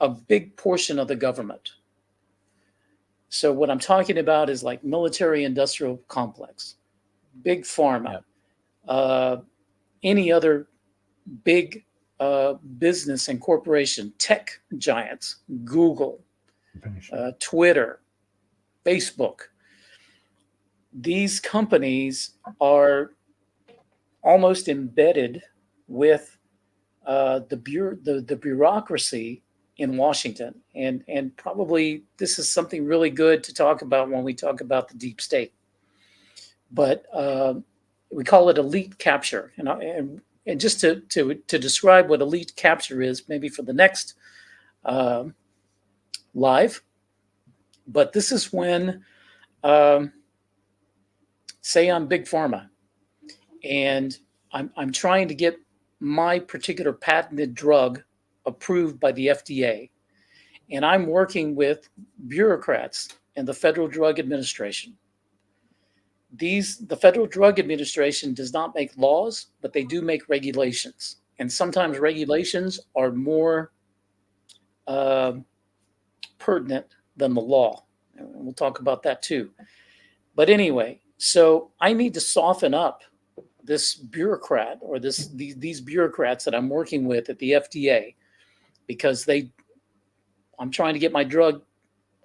a big portion of the government. So what I'm talking about is like military industrial complex, big pharma, any other big business and corporation, tech giants, Google, Twitter, Facebook. These companies are almost embedded with the bureaucracy in Washington, and probably this is something really good to talk about when we talk about the deep state. But we call it elite capture, and just to describe what elite capture is, maybe for the next live. But this is when, say, I'm Big Pharma, and I'm trying to get my particular patented drug approved by the FDA, and I'm working with bureaucrats in the Federal Drug Administration. The Federal Drug Administration does not make laws, but they do make regulations, and sometimes regulations are more pertinent than the law, and we'll talk about that too. But anyway, so I need to soften up this bureaucrat or these bureaucrats that I'm working with at the FDA, because I'm trying to get my drug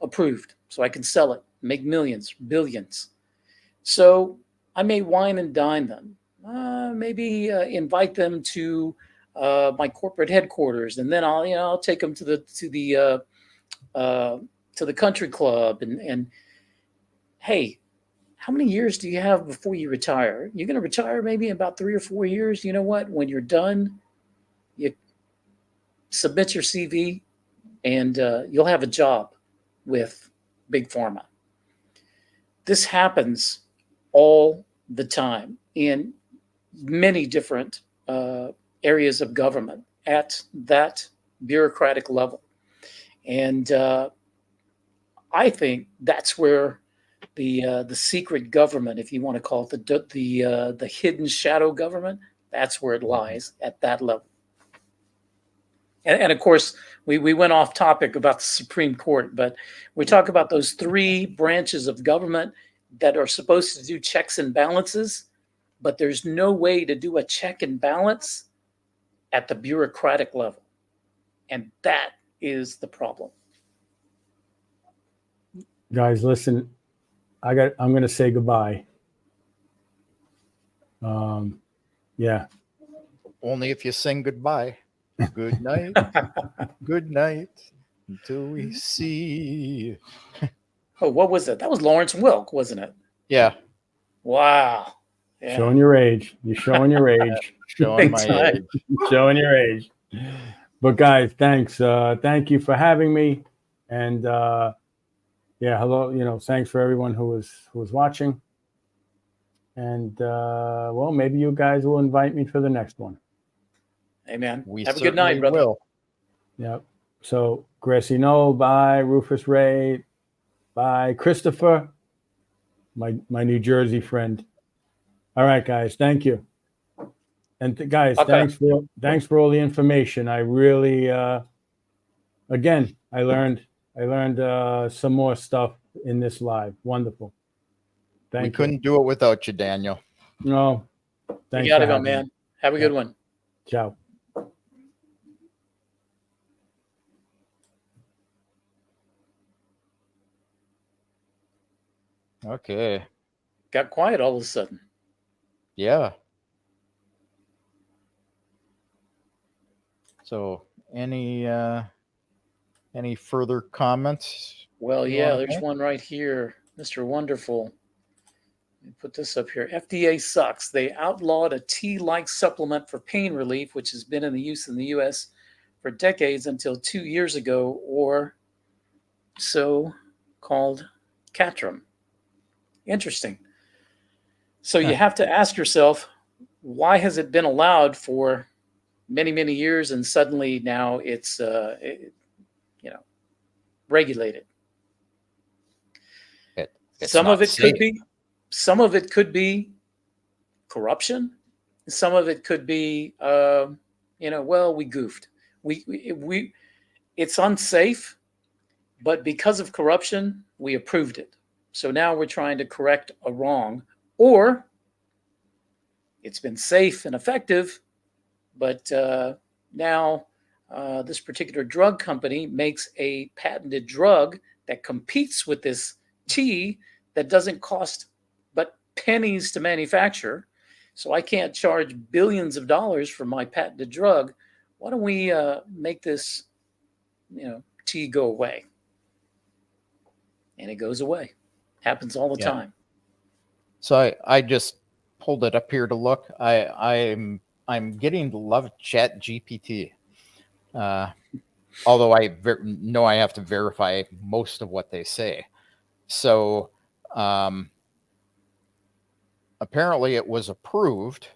approved so I can sell it, make millions, billions. So I may wine and dine them, maybe invite them to my corporate headquarters, and then I'll take them to the country club, and hey, how many years do you have before you retire? You're going to retire maybe in about 3 or 4 years. You know what? When you're done, you submit your CV, and you'll have a job with Big Pharma. This happens all the time in many different areas of government at that bureaucratic level. And I think that's where the secret government, if you want to call it the hidden shadow government, that's where it lies, at that level. And of course, we went off topic about the Supreme Court, but we talk about those 3 branches of government that are supposed to do checks and balances, but there's no way to do a check and balance at the bureaucratic level. And that is the problem. Guys, listen, I'm going to say goodbye. Yeah. Only if you sing goodbye. Good night. Good night. Until we see. Oh, what was it? That was Lawrence Welk, wasn't it? Yeah. Wow. Yeah. Showing your age. You're showing your age. Showing my age. Showing your age. But guys, thanks. Thank you for having me. And hello. Thanks for everyone who was watching. And well, maybe you guys will invite me for the next one. Amen. We have a good night, brother. Will. Yep. So Gracie Knoll, bye. Rufus Ray, bye. Christopher, my New Jersey friend. All right, guys. Thank you. And guys, okay. thanks for all the information. I really, again, I learned some more stuff in this live. Wonderful. Thank you. We couldn't do it without you, Daniel. No. Thanks. You gotta go, man. Have a good one. Ciao. Okay. Got quiet all of a sudden. Yeah. So any further comments? Well, yeah, there's one right here. Mr. Wonderful. Let me put this up here. FDA sucks. They outlawed a tea-like supplement for pain relief, which has been in the use in the U.S. for decades until 2 years ago, or so-called Catrum. Interesting. So you have to ask yourself, why has it been allowed for many, many years, and suddenly now it's regulated? It's some of not it could safe. be, some of it could be corruption. Some of it could be, well, we goofed. We it's unsafe, but because of corruption, we approved it. So now we're trying to correct a wrong, or it's been safe and effective, but now this particular drug company makes a patented drug that competes with this tea that doesn't cost but pennies to manufacture. So I can't charge billions of dollars for my patented drug. Why don't we make this, tea go away? And it goes away. Happens all the Yeah. time. So I just pulled it up here to look. I'm getting to love Chat GPT. Although I know I have to verify most of what they say. So apparently it was approved,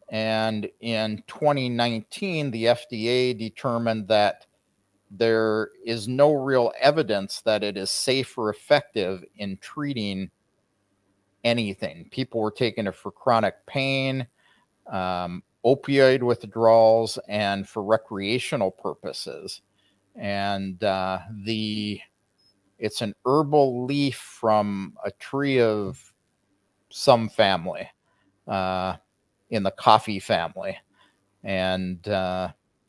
and in 2019 the FDA determined that there is no real evidence that it is safe or effective in treating anything. People were taking it for chronic pain, opioid withdrawals, and for recreational purposes. And it's an herbal leaf from a tree of some family, in the coffee family, and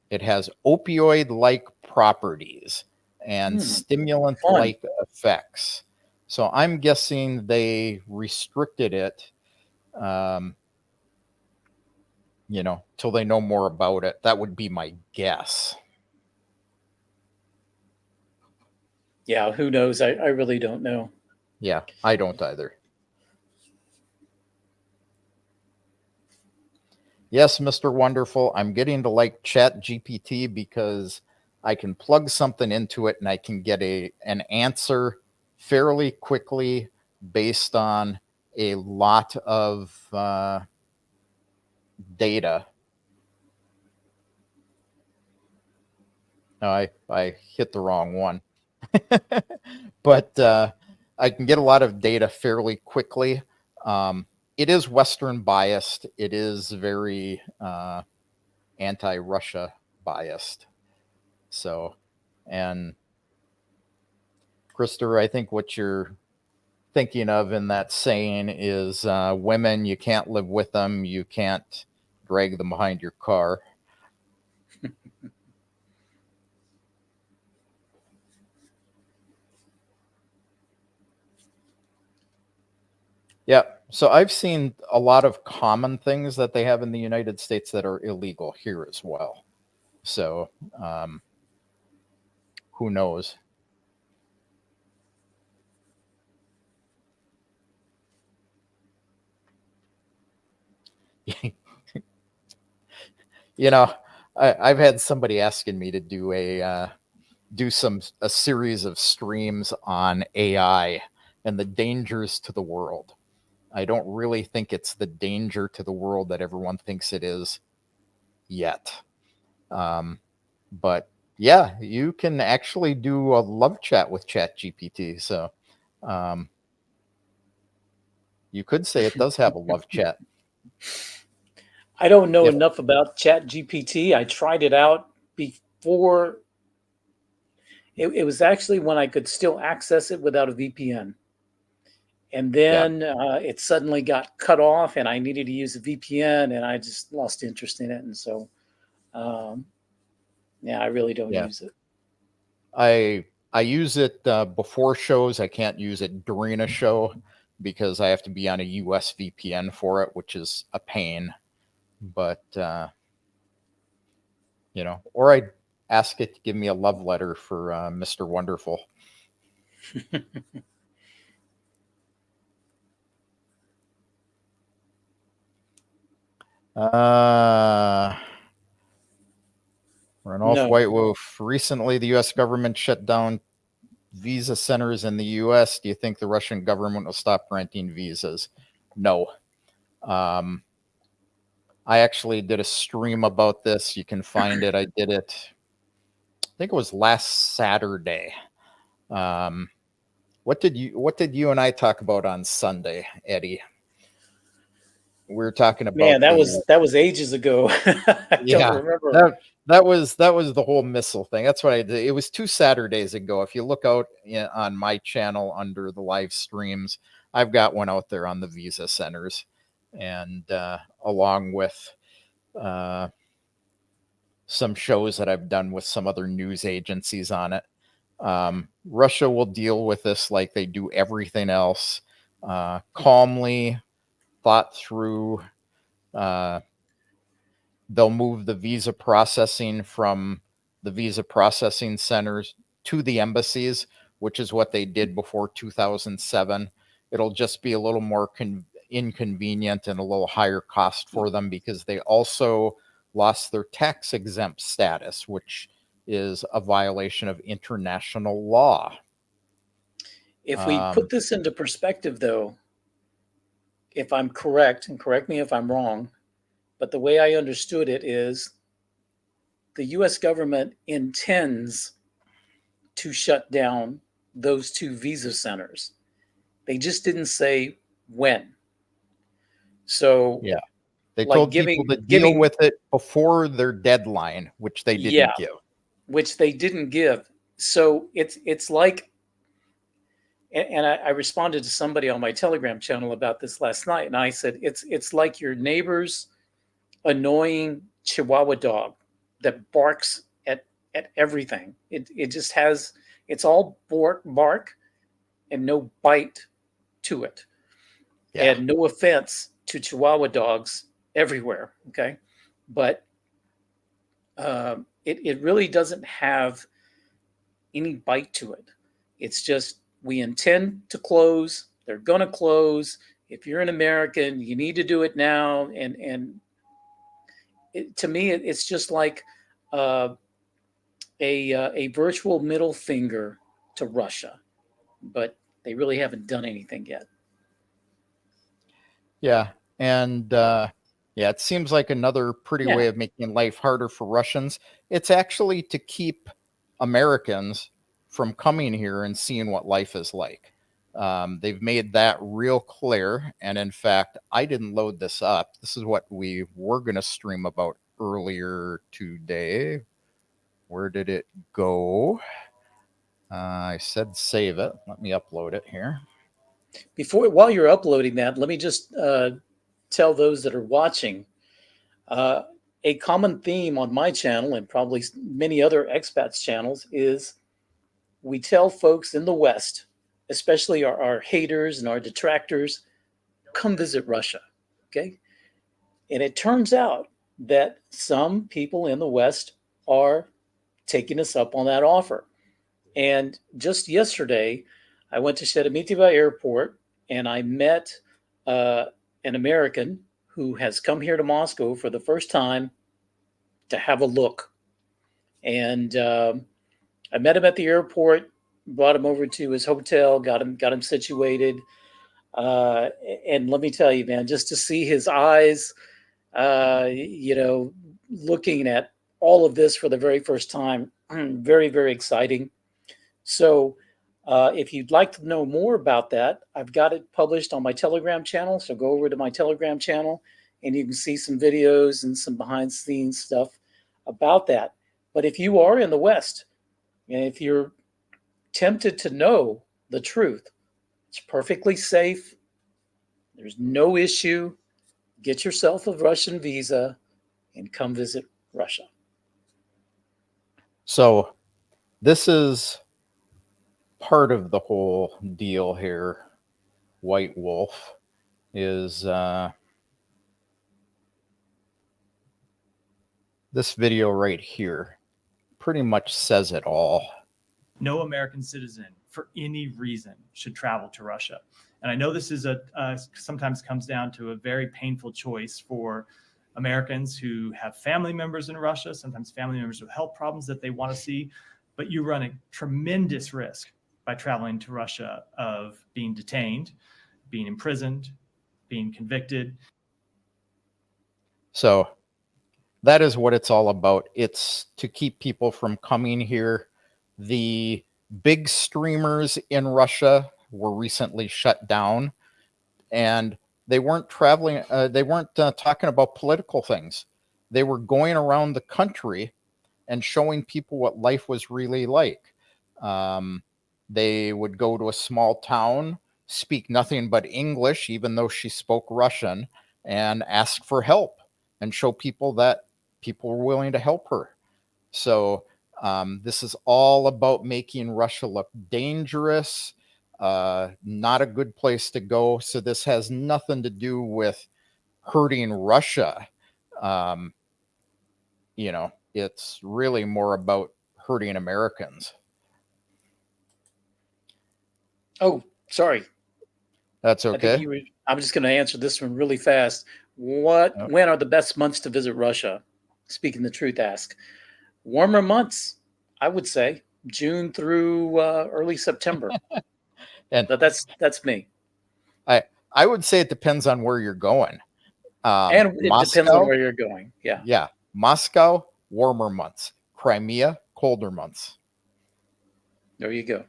it has opioid-like properties and stimulant-like effects. So I'm guessing they restricted it, till they know more about it. That would be my guess. Yeah, who knows? I really don't know. Yeah, I don't either. Yes, Mr. Wonderful, I'm getting to like Chat GPT because I can plug something into it and I can get an answer fairly quickly based on a lot of data. No, I hit the wrong one. But I can get a lot of data fairly quickly. It is Western biased. It is very anti-Russia biased. So, and Krister, I think what you're thinking of in that saying is women, you can't live with them. You can't drag them behind your car. Yeah. So I've seen a lot of common things that they have in the United States that are illegal here as well. So who knows? I've had somebody asking me to do a series of streams on AI and the dangers to the world. I don't really think it's the danger to the world that everyone thinks it is yet. But yeah, you can actually do a love chat with Chat GPT. So you could say it does have a love chat. I don't know If, enough about Chat GPT. I tried it out before. It was actually when I could still access it without a VPN. And then it suddenly got cut off and I needed to use a VPN and I just lost interest in it. And so, I really don't use it. I use it before shows. I can't use it during a show because I have to be on a US VPN for it, which is a pain. But, or I'd ask it to give me a love letter for Mr. Wonderful. Ranulph White Wolf. Recently, the U.S. government shut down visa centers in the U.S. Do you think the Russian government will stop granting visas? No. I actually did a stream about this. You can find it. I did it, I think it was last Saturday. What did you and I talk about on Sunday, Eddie? We were talking about Man, that was ages ago. I don't remember. That was the whole missile thing. That's what I did. It was 2 Saturdays ago. If you look out on my channel under the live streams, I've got one out there on the visa centers, and along with some shows that I've done with some other news agencies on it. Russia will deal with this like they do everything else, calmly, thought through. They'll move the visa processing from the visa processing centers to the embassies, which is what they did before 2007. It'll just be a little more inconvenient and a little higher cost for them because they also lost their tax exempt status, which is a violation of international law. If we put this into perspective, though, if I'm correct, and correct me if I'm wrong, but the way I understood it is the U.S. government intends to shut down those 2 visa centers. They just didn't say when. So yeah, they like told people to deal with it before their deadline, which they didn't give. Which they didn't give. So it's like, and I responded to somebody on my Telegram channel about this last night, and I said it's like your neighbor's annoying Chihuahua dog that barks at everything. It just has, it's all bark and no bite to it. Yeah. And no offense to Chihuahua dogs everywhere, okay? But it really doesn't have any bite to it. It's just, we intend to close. They're going to close. If you're an American, you need to do it now. And to me, it's just like a virtual middle finger to Russia, but they really haven't done anything yet. Yeah, and it seems like another pretty way of making life harder for Russians. It's actually to keep Americans from coming here and seeing what life is like. They've made that real clear. And in fact, I didn't load this up. This is what we were going to stream about earlier today. Where did it go? I said save it. Let me upload it here. While you're uploading that, let me just tell those that are watching, a common theme on my channel and probably many other expats channels is we tell folks in the West, especially our haters and our detractors, come visit Russia, okay? And it turns out that some people in the West are taking us up on that offer. And just yesterday, I went to Sheremetyevo Airport and I met an American who has come here to Moscow for the first time to have a look. And I met him at the airport, brought him over to his hotel, got him situated. And let me tell you, man, just to see his eyes, looking at all of this for the very first time, very, very exciting. So if you'd like to know more about that, I've got it published on my Telegram channel. So go over to my Telegram channel and you can see some videos and some behind the scenes stuff about that. But if you are in the West and if you're tempted to know the truth, it's perfectly safe. There's no issue. Get yourself a Russian visa and come visit Russia. So this is part of the whole deal here. White Wolf is this video right here pretty much says it all. No American citizen for any reason should travel to Russia. And I know this is sometimes comes down to a very painful choice for Americans who have family members in Russia, sometimes family members with health problems that they want to see, but you run a tremendous risk by traveling to Russia of being detained, being imprisoned, being convicted. So that is what it's all about. It's to keep people from coming here. The big streamers in Russia were recently shut down, and they weren't traveling. They weren't talking about political things. They were going around the country and showing people what life was really like. They would go to a small town, speak nothing but English, even though she spoke Russian, and ask for help and show people that people were willing to help her. So this is all about making Russia look dangerous, not a good place to go. So this has nothing to do with hurting Russia. It's really more about hurting Americans. Oh, sorry. That's okay. I'm just going to answer this one really fast. When are the best months to visit Russia? Speaking the truth, ask. Warmer months, I would say June through early September. And that's me. I would say it depends on where you're going. And it depends on where you're going. Yeah. Yeah. Moscow, warmer months. Crimea, colder months. There you go.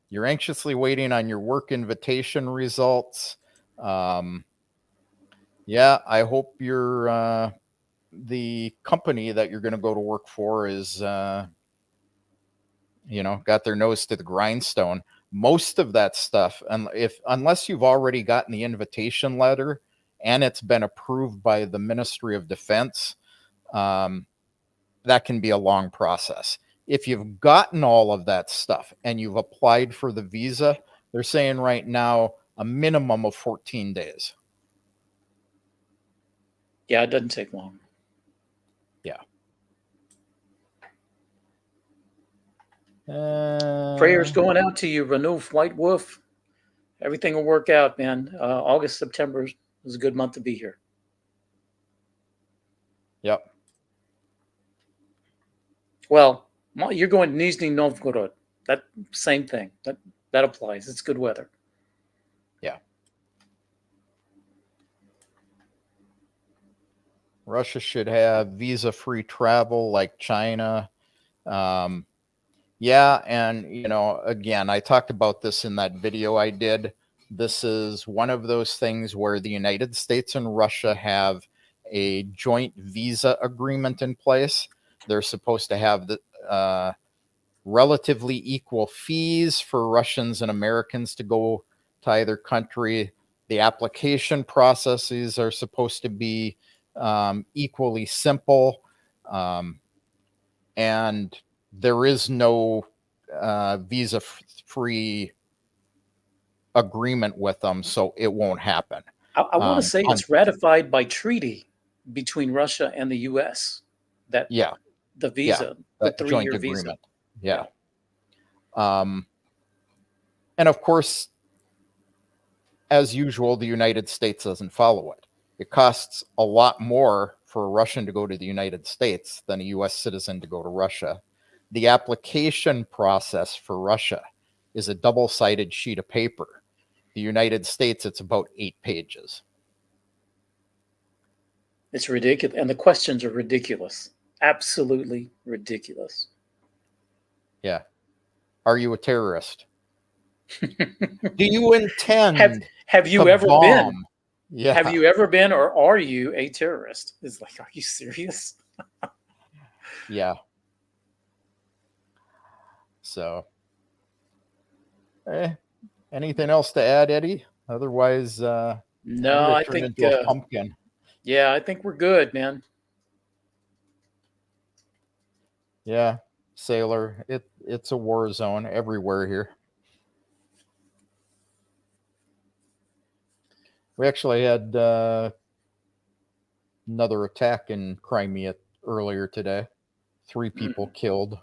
You're anxiously waiting on your work invitation results. Yeah, I hope the company that you're going to go to work for is, got their nose to the grindstone. Most of that stuff, and unless you've already gotten the invitation letter and it's been approved by the Ministry of Defense, that can be a long process. If you've gotten all of that stuff and you've applied for the visa, they're saying right now a minimum of 14 days. Yeah, it doesn't take long. Yeah. Prayers going out to you, Ranulf White Wolf. Everything will work out, man. August, September is a good month to be here. Yep. Well, you're going to Nizhny Novgorod. That same thing. That applies. It's good weather. Yeah. Russia should have visa-free travel like China. Yeah, and again, I talked about this in that video I did. This is one of those things where the United States and Russia have a joint visa agreement in place. They're supposed to have the relatively equal fees for Russians and Americans to go to either country. The application processes are supposed to be equally simple, and there is no visa-free agreement with them, so it won't happen. I want to say it's ratified by treaty between Russia and the U.S. The visa, the 3-year visa. Yeah. And of course, as usual, the United States doesn't follow it. It costs a lot more for a Russian to go to the United States than a U.S. citizen to go to Russia. The application process for Russia is a double-sided sheet of paper. The United States, it's about 8 pages. It's ridiculous. And the questions are ridiculous. Absolutely ridiculous. Yeah. Are you a terrorist? Do you intend have you ever bomb? Been? Yeah. Have you ever been, or are you a terrorist? It's like, are you serious? Yeah. So, anything else to add, Eddie? Otherwise, no, I think into a pumpkin. Yeah, I think we're good, man. Yeah, Sailor, it's a war zone everywhere here. We actually had another attack in Crimea earlier today. 3 people killed.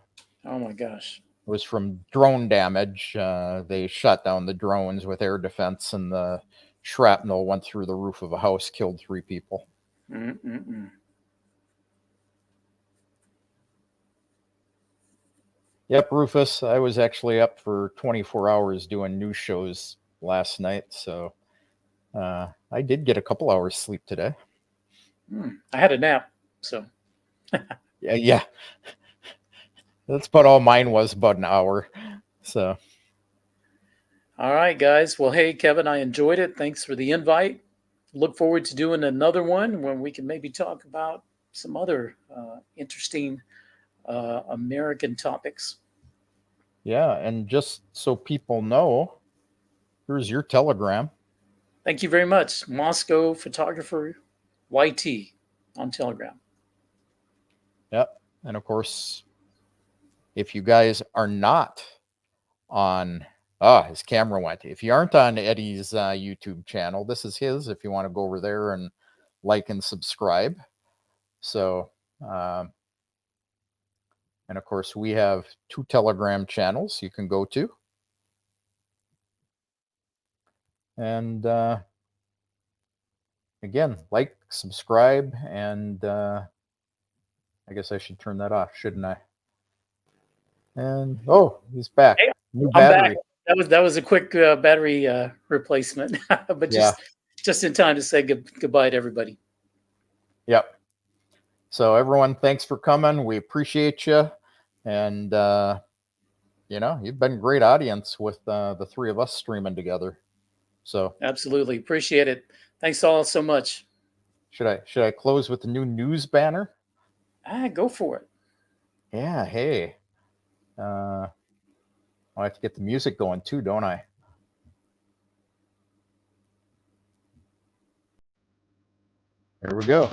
Oh my gosh. It was from drone damage. They shot down the drones with air defense, and the shrapnel went through the roof of a house, killed 3 people. Yep, Rufus. I was actually up for 24 hours doing news shows last night, so I did get a couple hours sleep today. I had a nap, so. Yeah. That's about all mine was, about an hour. So. All right, guys. Well, hey, Kevin, I enjoyed it. Thanks for the invite. Look forward to doing another one when we can maybe talk about some other interesting American topics. Yeah, and just so people know, here's your Telegram. Thank you very much. Moscow Photographer YT on Telegram. Yep. And of course, if you guys are not on, his camera went. If you aren't on Eddie's YouTube channel, this is his. If you want to go over there and like and subscribe. So, and of course, we have 2 Telegram channels you can go to. And again, like, subscribe, and I guess I should turn that off, shouldn't I? And he's back. Hey, New I'm battery. back. That was a quick battery replacement, but just in time to say goodbye to everybody. Yep. So everyone, thanks for coming. We appreciate you, and you've been a great audience with the 3 of us streaming together. So Absolutely appreciate it. Thanks all so much. should I close with the new news banner? Go for it. Yeah. Hey. I have to get the music going too, don't I? There we go.